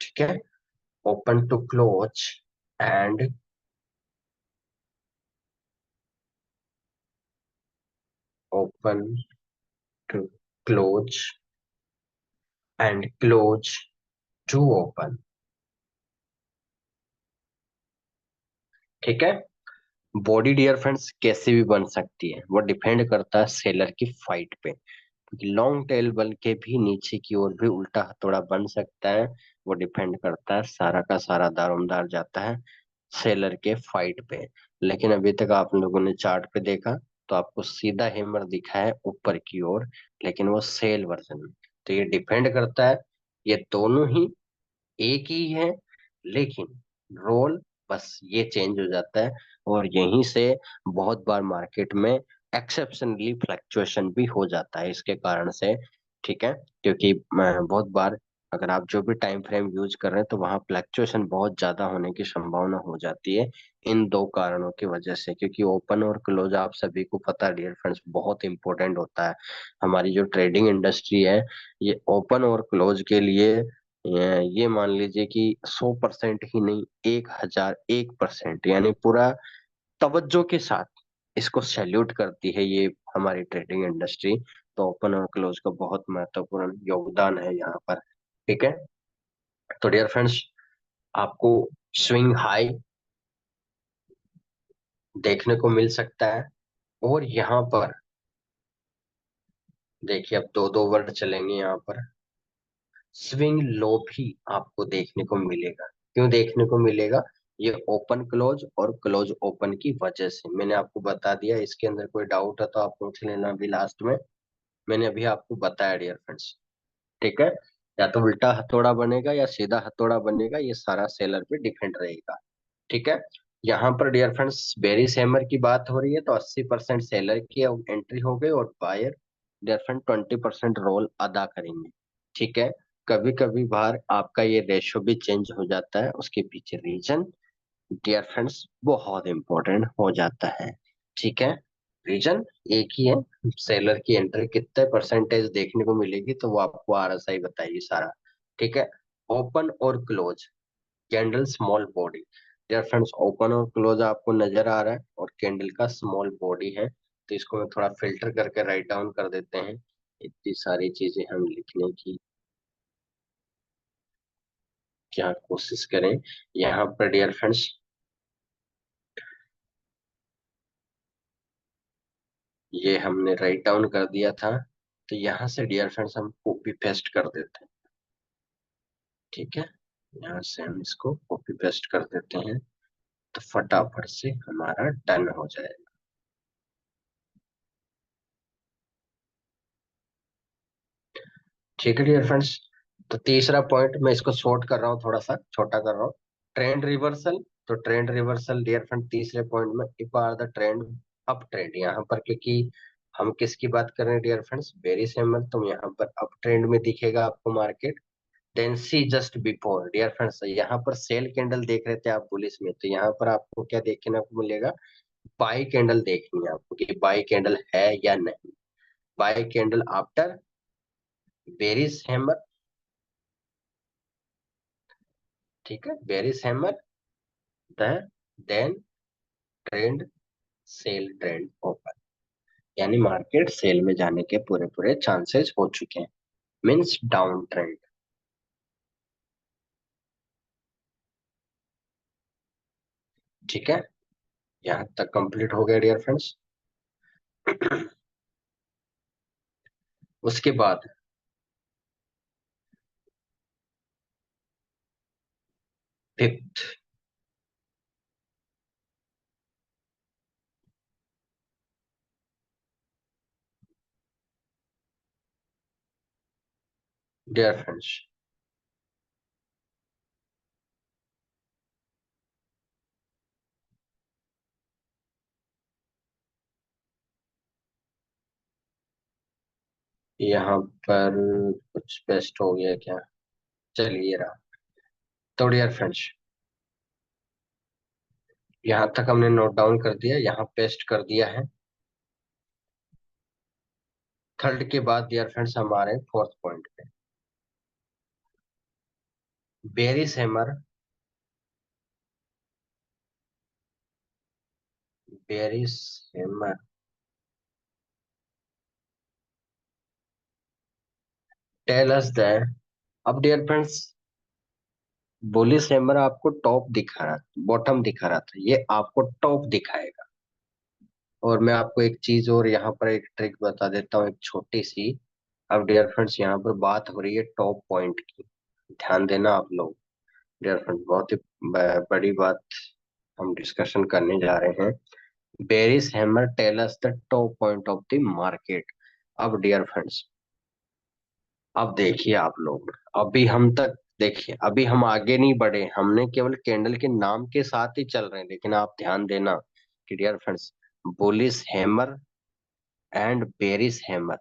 ठीक है, open to close and open to close and close to open. ठीक है, बॉडी डियर फ्रेंड्स कैसे भी बन सकती है, वो डिपेंड करता है सेलर की फाइट पे। लॉन्ग टेल बन के भी नीचे की ओर भी उल्टा हथौड़ा बन सकता है, वो डिपेंड करता है, सारा का सारा दारोमदार जाता है सेलर के फाइट पे। लेकिन अभी तक आप लोगों ने चार्ट पे देखा तो आपको सीधा हैमर दिखा है ऊपर की ओर, लेकिन वो सेल वर्जन में। तो ये डिपेंड करता है, ये दोनों ही एक ही है, लेकिन रोल बस ये चेंज हो जाता है, और यहीं से बहुत बार मार्केट में एक्सेप्शनली फ्लक्चुएशन भी हो जाता है इसके कारण से। ठीक है, क्योंकि बहुत बार अगर आप जो भी टाइम फ्रेम यूज कर रहे हैं तो वहां फ्लक्चुएशन बहुत ज्यादा होने की संभावना हो जाती है, इन दो कारणों की वजह से। क्योंकि ओपन और क्लोज आप सभी को पता है डियर फ्रेंड्स, बहुत इंपॉर्टेंट होता है। हमारी जो ट्रेडिंग इंडस्ट्री है, ये ओपन और क्लोज के लिए ये मान लीजिए कि 100% ही नहीं, 1001% यानी पूरा तवज्जो के साथ इसको सैल्यूट करती है ये हमारी ट्रेडिंग इंडस्ट्री। तो ओपन और क्लोज का बहुत महत्वपूर्ण योगदान है यहाँ पर। ठीक है, तो डियर फ्रेंड्स, आपको स्विंग हाई देखने को मिल सकता है, और यहाँ पर देखिए अब दो दो वर्ड चलेंगे यहाँ पर। स्विंग लो भी आपको देखने को मिलेगा। क्यों देखने को मिलेगा? ये ओपन क्लोज और क्लोज ओपन की वजह से मैंने आपको बता दिया। इसके अंदर कोई डाउट है तो आप पूछ लेना अभी लास्ट में, मैंने अभी आपको बताया डियर फ्रेंड्स। ठीक है, या तो उल्टा हथौड़ा बनेगा या सीधा हथौड़ा बनेगा, ये सारा सेलर पे डिपेंड रहेगा। ठीक है, यहाँ पर डियर फ्रेंड्स बेरिस हैमर की बात हो रही है, तो 80% सेलर की एंट्री हो गई, और बायर डियर फ्रेंड 20% रोल अदा करेंगे। ठीक है, कभी कभी बाहर आपका ये रेशो भी चेंज हो जाता है, उसके पीछे रीजन डियर फ्रेंड्स बहुत इंपॉर्टेंट हो जाता है। ठीक है, रीजन एक ही है, सेलर की एंट्री कितने परसेंटेज देखने को मिलेगी तो वो आपको आरएसआई बताएगी सारा। ठीक है, ओपन और close, candle small body. Dear friends, open और क्लोज आपको नजर आ रहा है, और कैंडल का स्मॉल बॉडी है, तो इसको मैं थोड़ा फिल्टर करके राइट डाउन कर देते हैं। इतनी सारी चीजें हम लिखने की क्या कोशिश करें यहाँ पर डियर फ्रेंड्स। ये हमने राइट डाउन कर दिया था, तो यहाँ से डियर फ्रेंड्स हम कॉपी पेस्ट कर देते हैं। ठीक है, यहाँ से हम इसको कॉपी पेस्ट कर देते हैं, तो फटाफट से हमारा डन हो जाएगा। ठीक है डियर फ्रेंड्स, तो तीसरा पॉइंट मैं इसको शॉर्ट कर रहा हूँ, थोड़ा सा छोटा कर रहा हूँ। Trend reversal. तो ट्रेंड रिवर्सल डियर फ्रेंड तीसरे पॉइंट में, if are the trend up trend, यहाँ पर क्योंकि हम किसकी बात कर रहे हैं डियर फ्रेंड्स, बेरिस हैमर, तो यहाँ पर अप ट्रेंड में दिखेगा आपको market. Then see just before dear friends, यहाँ पर सेल कैंडल देख रहे थे आप बुलिस में, तो यहाँ पर आपको क्या देखने को मिलेगा, बाई कैंडल देखनी है आपको कि बाई कैंडल है या नहीं। Buy candle after bearish hammer, ठीक है, bearish hammer the then trend sell trend open, यानी मार्केट सेल में जाने के पूरे पूरे चांसेस हो चुके हैं, मींस डाउन ट्रेंड। ठीक है, यहाँ तक कंप्लीट हो गया डियर फ्रेंड्स। उसके बाद फिफ्थ, डियर फ्रेंड्स, यहाँ पर कुछ बेस्ट हो गया क्या, चलिए रहा। तो डियर फ्रेंड्स, यहाँ तक हमने नोट डाउन कर दिया, यहाँ पेस्ट कर दिया है। थर्ड के बाद डियर फ्रेंड्स हमारे फोर्थ पॉइंट पे, bearish hammer, bearish hammer tell us that. अब डियर फ्रेंड्स, बुलिस हैमर आपको टॉप दिखा रहा था, बॉटम दिखा रहा था, ये आपको टॉप दिखाएगा। और मैं आपको एक चीज और यहाँ पर एक ट्रिक बता देता हूँ, एक छोटी सी। अब डियर फ्रेंड्स, यहाँ पर बात हो रही है टॉप पॉइंट की, ध्यान देना आप लोग। डियर फ्रेंड्स, बहुत ही बड़ी बात हम डिस्कशन करने जा रहे हैं। Bearish hammer tell us the top point of the market. अब डियर फ्रेंड्स, अब देखिए आप लोग, अभी हम तक देखिए, अभी हम आगे नहीं बढ़े, हमने केवल कैंडल के नाम के साथ ही चल रहे हैं, लेकिन आप ध्यान देना कि dear friends, bullish hammer and bearish hammer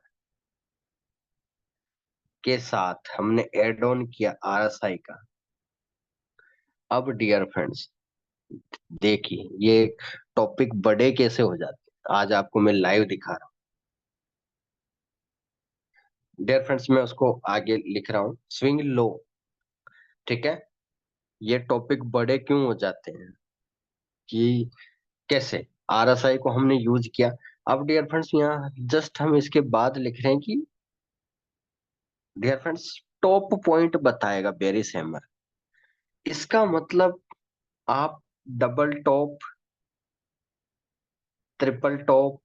के साथ हमने एड ऑन किया आरएसआई का। अब डियर फ्रेंड्स, देखिए ये टॉपिक बड़े कैसे हो जाते हैं, आज आपको मैं लाइव दिखा रहा हूँ। डियर फ्रेंड्स, मैं उसको आगे लिख रहा हूँ, स्विंग लो। ठीक है, ये टॉपिक बड़े क्यों हो जाते हैं कि कैसे आरएसआई को हमने यूज किया। अब डियर फ्रेंड्स, यहाँ जस्ट हम इसके बाद लिख रहे हैं कि डियर फ्रेंड्स, टॉप पॉइंट बताएगा बेरिस हैमर, इसका मतलब आप double top, triple top,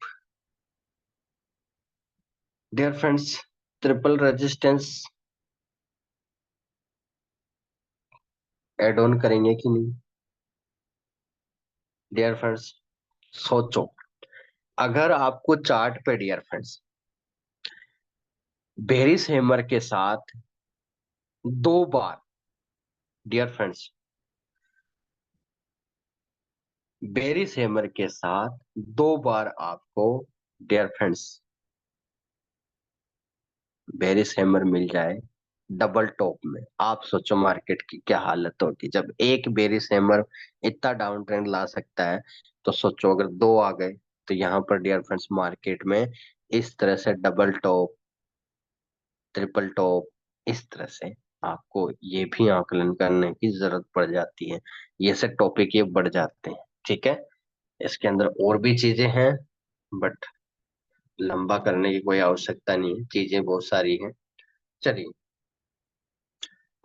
dear friends, triple resistance add on करेंगे कि नहीं। डियर फ्रेंड्स, सोचो, अगर आपको चार्ट पे डियर फ्रेंड्स बेरिस हैमर के साथ दो बार, डियर फ्रेंड्स, बेरिस हैमर के साथ दो बार आपको डियर फ्रेंड्स बेरिस हैमर मिल जाए डबल टॉप में, आप सोचो मार्केट की क्या हालत होगी। जब एक बेरिस हैमर इतना डाउन ट्रेंड ला सकता है, तो सोचो अगर दो आ गए, तो यहाँ पर डियर फ्रेंड्स मार्केट में इस तरह से डबल टॉप, ट्रिपल टॉप, इस तरह से आपको ये भी आकलन करने की जरूरत पड़ जाती है। ये सब टॉपिक ये बढ़ जाते हैं। ठीक है, इसके अंदर और भी चीजें हैं, बट लंबा करने की कोई आवश्यकता नहीं है, चीजें बहुत सारी हैं। चलिए,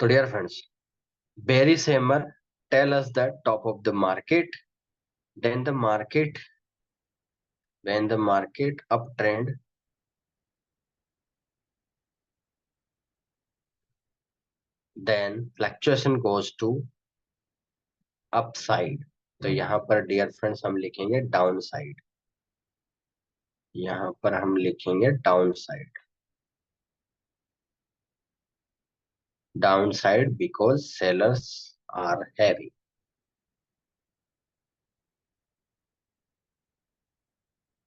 तो dear friends, bearish hammer tell us the top of the market, then the market, when the market uptrend, then fluctuation goes to upside। तो यहाँ पर डियर फ्रेंड्स हम लिखेंगे डाउन साइड, यहाँ पर हम लिखेंगे down side, down side because sellers are heavy,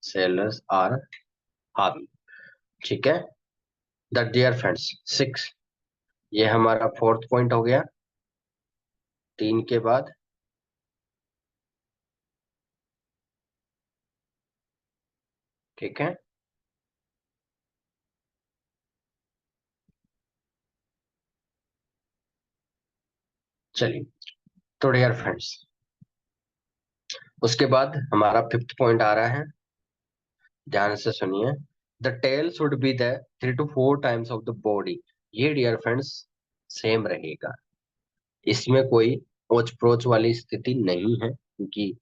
sellers are हावी। ठीक है, द डियर फ्रेंड्स, सिक्स, ये हमारा फोर्थ पॉइंट हो गया, तीन के बाद। ठीक है। चलिए, तो डियर फ्रेंड्स, उसके बाद हमारा फिफ्थ पॉइंट आ रहा है, ध्यान से सुनिए। The tail should be the 3 to 4 times of the body. ये डियर फ्रेंड्स सेम रहेगा, इसमें कोई ओच प्रोच वाली स्थिति नहीं है, क्योंकि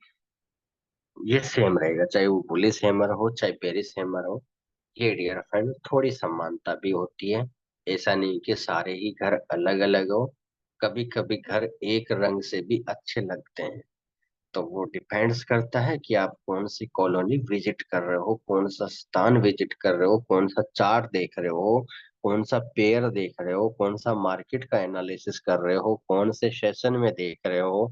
ये सेम रहेगा, चाहे वो बुलिस हैमर हो चाहे पेरिस हैमर हो। ये डियर फ्रेंड थोड़ी समानता भी होती है, ऐसा नहीं कि सारे ही घर अलग अलग हो। कभी कभी घर एक रंग से भी अच्छे लगते हैं। तो वो डिपेंड्स करता है कि आप कौन सी कॉलोनी विजिट कर रहे हो, कौन सा स्थान विजिट कर रहे हो, कौन सा चार्ट देख रहे हो, कौन सा पेयर देख रहे हो, कौन सा मार्केट का एनालिसिस कर रहे हो, कौन से सेशन में देख रहे हो,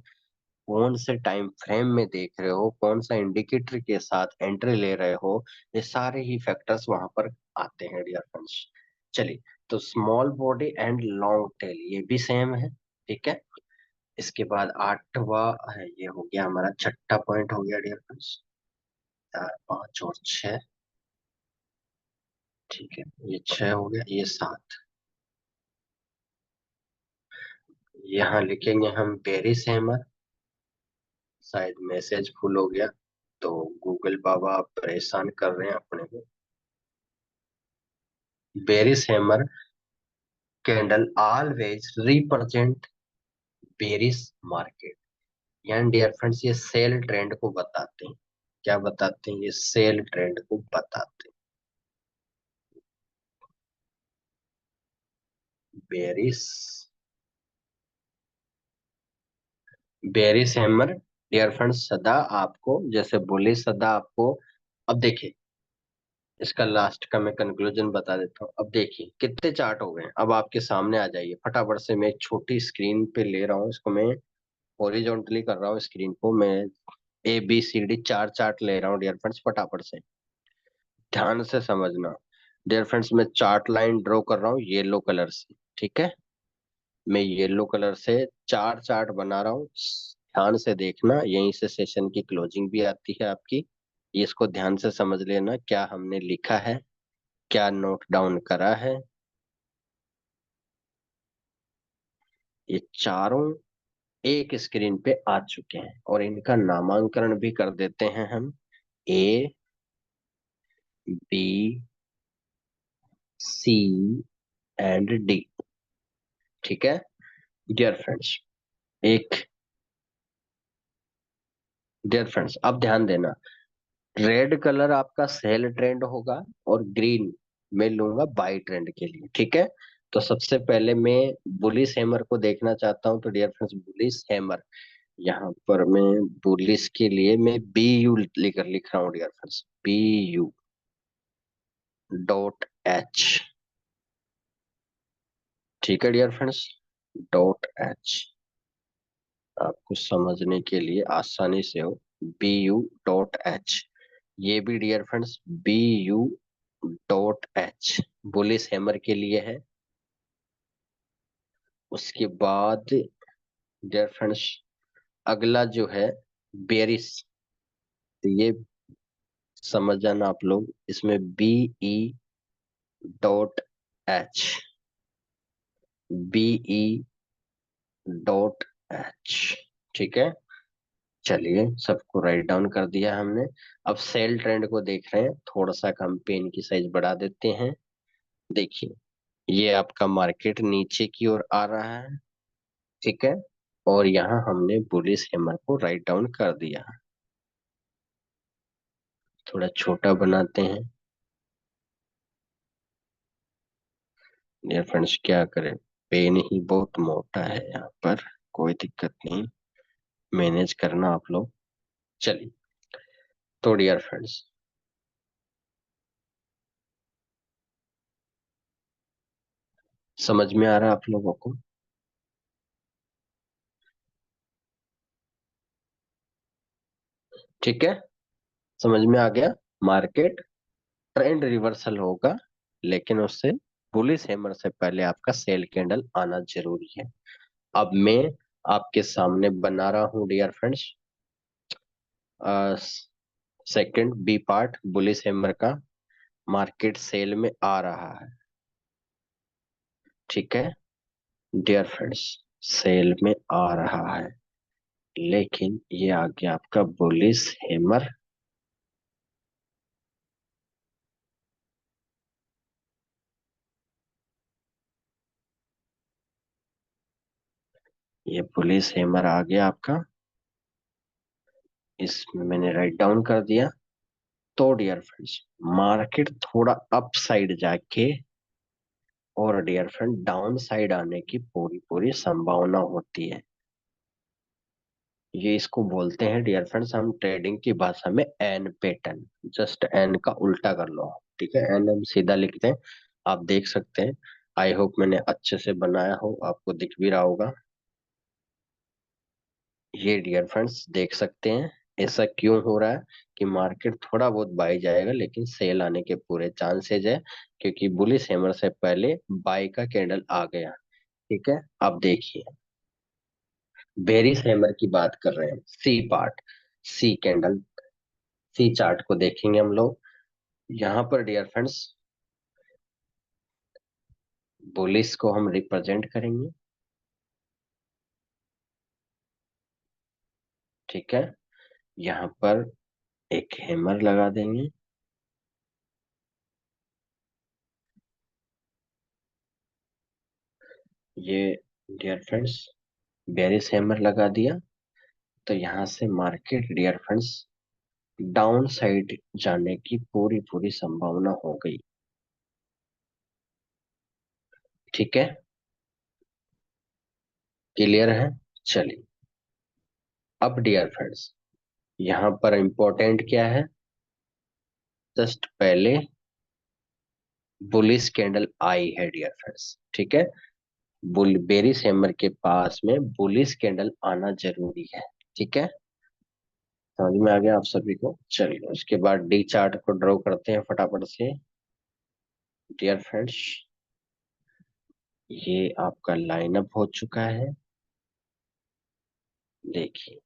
कौन से टाइम फ्रेम में देख रहे हो, कौन सा इंडिकेटर के साथ एंट्री ले रहे हो। ये सारे ही फैक्टर्स वहां पर आते हैं डियर फ्रेंड्स। चलिए, तो small body and long tail ये भी सेम है। ठीक है। इसके बाद आठवां है, ये हो गया हमारा छठा पॉइंट हो गया डियर फ्रेंड्स। चार पांच और छह। ठीक है, ये छह हो गया, ये सात। यहाँ लिखेंगे हम पेरिस हैमर। शायद मैसेज फुल हो गया, तो गूगल बाबा परेशान कर रहे हैं अपने को। Paris hammer candle always represent Paris market. यानी डियर फ्रेंड्स ये सेल ट्रेंड को बताते हैं। क्या बताते हैं? ये सेल ट्रेंड को बताते हैं। बेरिस हैमर डियर फ्रेंड्स सदा आपको, जैसे बोले सदा आपको। अब देखिए, इसका लास्ट का मैं कंक्लूजन बता देता हूँ। अब देखिए कितने चार्ट हो गए हैं। अब आपके सामने आ जाइए फटाफट से, मैं एक छोटी स्क्रीन पे ले रहा हूँ इसको, मैं हॉरिजॉन्टली कर रहा हूँ स्क्रीन को, मैं ABCD चार चार्ट ले रहा हूँ डियर फ्रेंड्स, फटाफट से ध्यान से समझना। डियर फ्रेंड्स, मैं चार्ट लाइन ड्रॉ कर रहा हूँ येलो कलर से। ठीक है, मैं येलो कलर से चार चार्ट बना रहा हूँ, ध्यान से देखना, यहीं से सेशन की क्लोजिंग भी आती है आपकी। ये इसको ध्यान से समझ लेना, क्या हमने लिखा है, क्या नोट डाउन करा है। ये चारों एक स्क्रीन पे आ चुके हैं, और इनका नामांकन भी कर देते हैं हम। A, B, C and D। ठीक है डियर फ्रेंड्स, एक डियर फ्रेंड्स अब ध्यान देना, रेड कलर आपका सेल ट्रेंड होगा, और ग्रीन मैं लूंगा बाई ट्रेंड के लिए। ठीक है। तो सबसे पहले मैं बुलिस हैमर को देखना चाहता हूँ, तो डियर फ्रेंड्स बुलिस हैमर, यहाँ पर मैं बुलिस के लिए मैं BU लिख रहा हूँ डियर फ्रेंड्स, BU.H। ठीक है डियर फ्रेंड्स, .H, आपको समझने के लिए आसानी से हो, BU.H। ये भी dear friends BU.H bullish hammer के लिए है। उसके बाद डियर फ्रेंड्स अगला जो है बेरिस, तो ये समझ जाना आप लोग, इसमें BE.H, BE.H। ठीक है। चलिए, सबको राइट डाउन कर दिया हमने। अब सेल ट्रेंड को देख रहे हैं, थोड़ा सा हम पेन की साइज बढ़ा देते हैं। देखिए, ये आपका मार्केट नीचे की ओर आ रहा है। ठीक है, और यहाँ हमने बुलिस हैमर को राइट डाउन कर दिया। थोड़ा छोटा बनाते हैं डियर फ्रेंड्स, क्या करें, पेन ही बहुत मोटा है यहाँ पर। कोई दिक्कत नहीं, मैनेज करना आप लोग। चलिए, तो डियर फ्रेंड्स समझ में आ रहा है आप लोगों को? ठीक है, समझ में आ गया। मार्केट ट्रेंड रिवर्सल होगा, लेकिन उससे बुलिस हैमर से पहले आपका सेल कैंडल आना जरूरी है। अब मैं आपके सामने बना रहा हूं dear friends second B part bullish hammer का। मार्केट सेल में आ रहा है, ठीक है डियर फ्रेंड्स, सेल में आ रहा है, लेकिन ये आ गया आपका बुलिस हैमर। ये पुलिस हैमर आ गया आपका, इसमें मैंने राइट डाउन कर दिया। तो डियर फ्रेंड्स, मार्केट थोड़ा अप साइड जाके और डियर फ्रेंड डाउन साइड आने की पूरी पूरी संभावना होती है। ये इसको बोलते हैं डियर फ्रेंड्स हम ट्रेडिंग की भाषा में एन पैटर्न। जस्ट एन का उल्टा कर लो, ठीक है, एन हम सीधा लिखते हैं, आप देख सकते हैं। आई होप मैंने अच्छे से बनाया हो, आपको दिख भी रहा होगा। ये डियर फ्रेंड्स देख सकते हैं ऐसा क्यों हो रहा है कि मार्केट थोड़ा बहुत बाई जाएगा लेकिन सेल आने के पूरे चांसेज है, क्योंकि बुलिश हैमर से पहले बाई का कैंडल आ गया। ठीक है, अब देखिए बेरिश हैमर की बात कर रहे हैं, सी पार्ट, सी कैंडल, सी चार्ट को देखेंगे हम लोग। यहाँ पर डियर फ्रेंड्स बुलिश को हम रिप्रेजेंट करेंगे, ठीक है। यहाँ पर एक हैमर लगा देंगे, ये डियर फ्रेंड्स बेरिश हैमर लगा दिया। तो यहाँ से market dear friends down side जाने की पूरी पूरी संभावना हो गई, ठीक है, क्लियर है। चलिए अब डियर फ्रेंड्स यहाँ पर इंपॉर्टेंट क्या है, जस्ट पहले बुलिश कैंडल आई है डियर फ्रेंड्स, ठीक है। बुल बेरिश हैमर के पास में बुलिश कैंडल आना जरूरी है, ठीक है। समझ में आ गया आप सभी को। चलिए उसके बाद डी चार्ट को ड्रॉ करते हैं फटाफट से डियर फ्रेंड्स। ये आपका लाइनअप हो चुका है, देखिए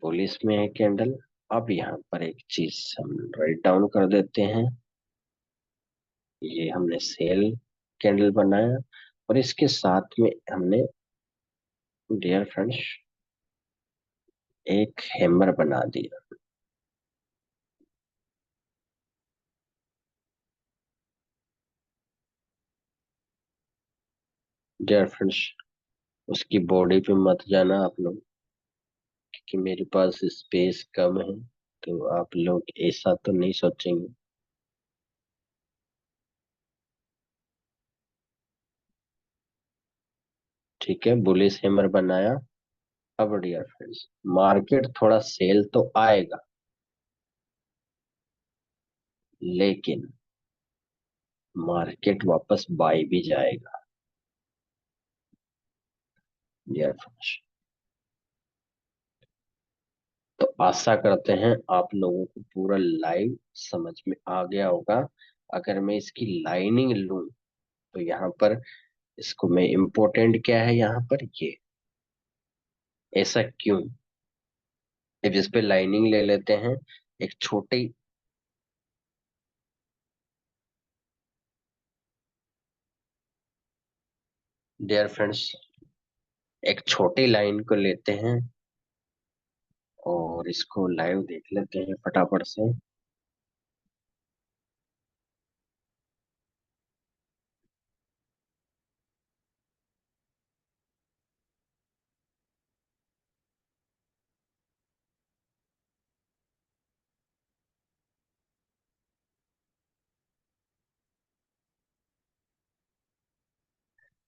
बुलिश में है कैंडल। अब यहाँ पर एक चीज हम राइट डाउन कर देते हैं, ये हमने सेल कैंडल बनाया और इसके साथ में हमने डियर फ्रेंड्स एक हैमर बना दिया। डियर फ्रेंड्स उसकी बॉडी पे मत जाना आप लोग, क्योंकि मेरे पास स्पेस कम है, तो आप लोग ऐसा तो नहीं सोचेंगे। ठीक है, बुलिश हैमर बनाया। अब डियर फ्रेंड्स मार्केट थोड़ा सेल तो आएगा, लेकिन मार्केट वापस बाय भी जाएगा डियर फ्रेंड्स। तो आशा करते हैं आप लोगों को पूरा लाइव समझ में आ गया होगा। अगर मैं इसकी लाइनिंग लूं तो यहाँ पर इसको मैं इम्पोर्टेंट क्या है यहाँ पर ये, ऐसा क्यों, अब इस पे लाइनिंग ले लेते हैं एक छोटी डियर फ्रेंड्स, एक छोटी लाइन को लेते हैं और इसको लाइव देख लेते हैं फटाफट से।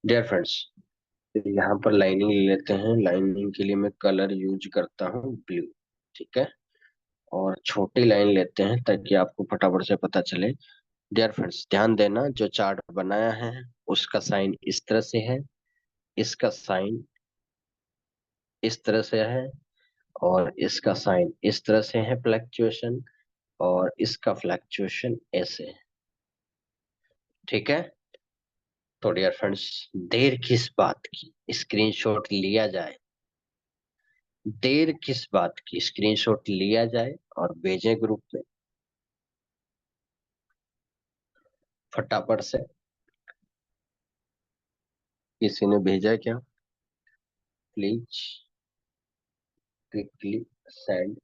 डियर फ्रेंड्स यहाँ पर लाइनिंग ले लेते हैं, लाइनिंग के लिए मैं कलर यूज करता हूँ ब्लू, ठीक है। और छोटी लाइन लेते हैं ताकि आपको फटाफट से पता चले। डियर फ्रेंड्स ध्यान देना, जो चार्ट बनाया है उसका साइन इस तरह से है, इसका साइन इस तरह से है, और इसका साइन इस तरह से है फ्लैक्चुएशन, और इसका फ्लैक्चुएशन ऐसे है। ठीक है। तो डियर फ्रेंड्स, देर किस बात की, स्क्रीनशॉट लिया जाए। देर किस बात की, स्क्रीनशॉट लिया जाए और भेजें ग्रुप में फटाफट से। किसी ने भेजा क्या? Please quickly send.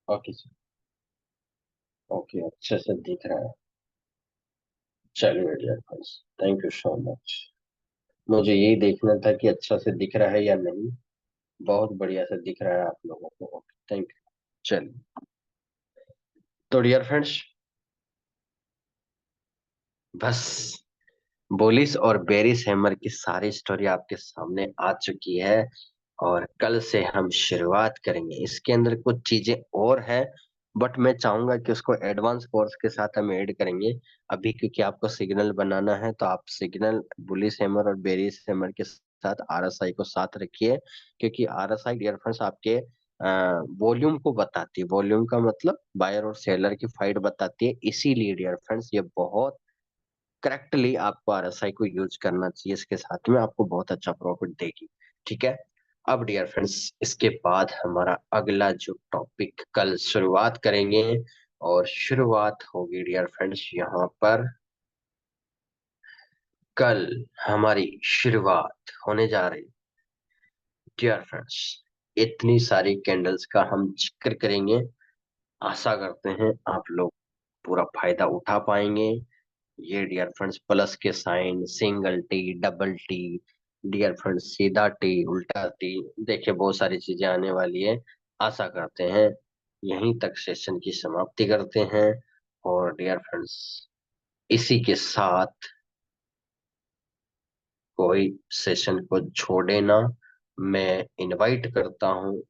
Okay sir. Okay, अच्छे से दिख रहा है। चलिए dear friends, thank you so much. मुझे यही देखना था कि अच्छा से दिख रहा है या नहीं। बहुत बढ़िया से दिख रहा है आप लोगों को। Okay, thank you. चलिए, तो डियर फ्रेंड्स, बस बोलिस और बेरिस हैमर की सारी स्टोरी आपके सामने आ चुकी है। और कल से हम शुरुआत करेंगे। इसके अंदर कुछ चीजें और है, बट मैं चाहूंगा कि उसको एडवांस कोर्स के साथ हम ऐड करेंगे। अभी क्योंकि आपको सिग्नल बनाना है, तो आप सिग्नल बुलिस हैमर और बेरिस हैमर के साथ आरएसआई को साथ रखिए। क्योंकि आरएसआई डियर फ्रेंड्स आपके वॉल्यूम को बताती है। वॉल्यूम का मतलब बायर और सेलर की फाइट बताती है। इसीलिए डियर फ्रेंड्स ये बहुत करेक्टली आपको आरएसआई को यूज करना चाहिए। इसके साथ में आपको बहुत अच्छा प्रॉफिट देगी। ठीक है। अब डियर फ्रेंड्स, इसके बाद हमारा अगला जो टॉपिक कल शुरुआत करेंगे, और शुरुआत होगी डियर फ्रेंड्स यहाँ पर। कल हमारी शुरुआत होने जा रही डियर फ्रेंड्स, इतनी सारी कैंडल्स का हम जिक्र करेंगे। आशा करते हैं आप लोग पूरा फायदा उठा पाएंगे। ये डियर फ्रेंड्स प्लस के sign, single T, double T, dear friends सीधा टी, उल्टा टी, देखिए बहुत सारी चीजें आने वाली है। आशा करते हैं यहीं तक सेशन की समाप्ति करते हैं। और डियर फ्रेंड्स, इसी के साथ कोई सेशन को छोड़े ना। मैं इनवाइट करता हूं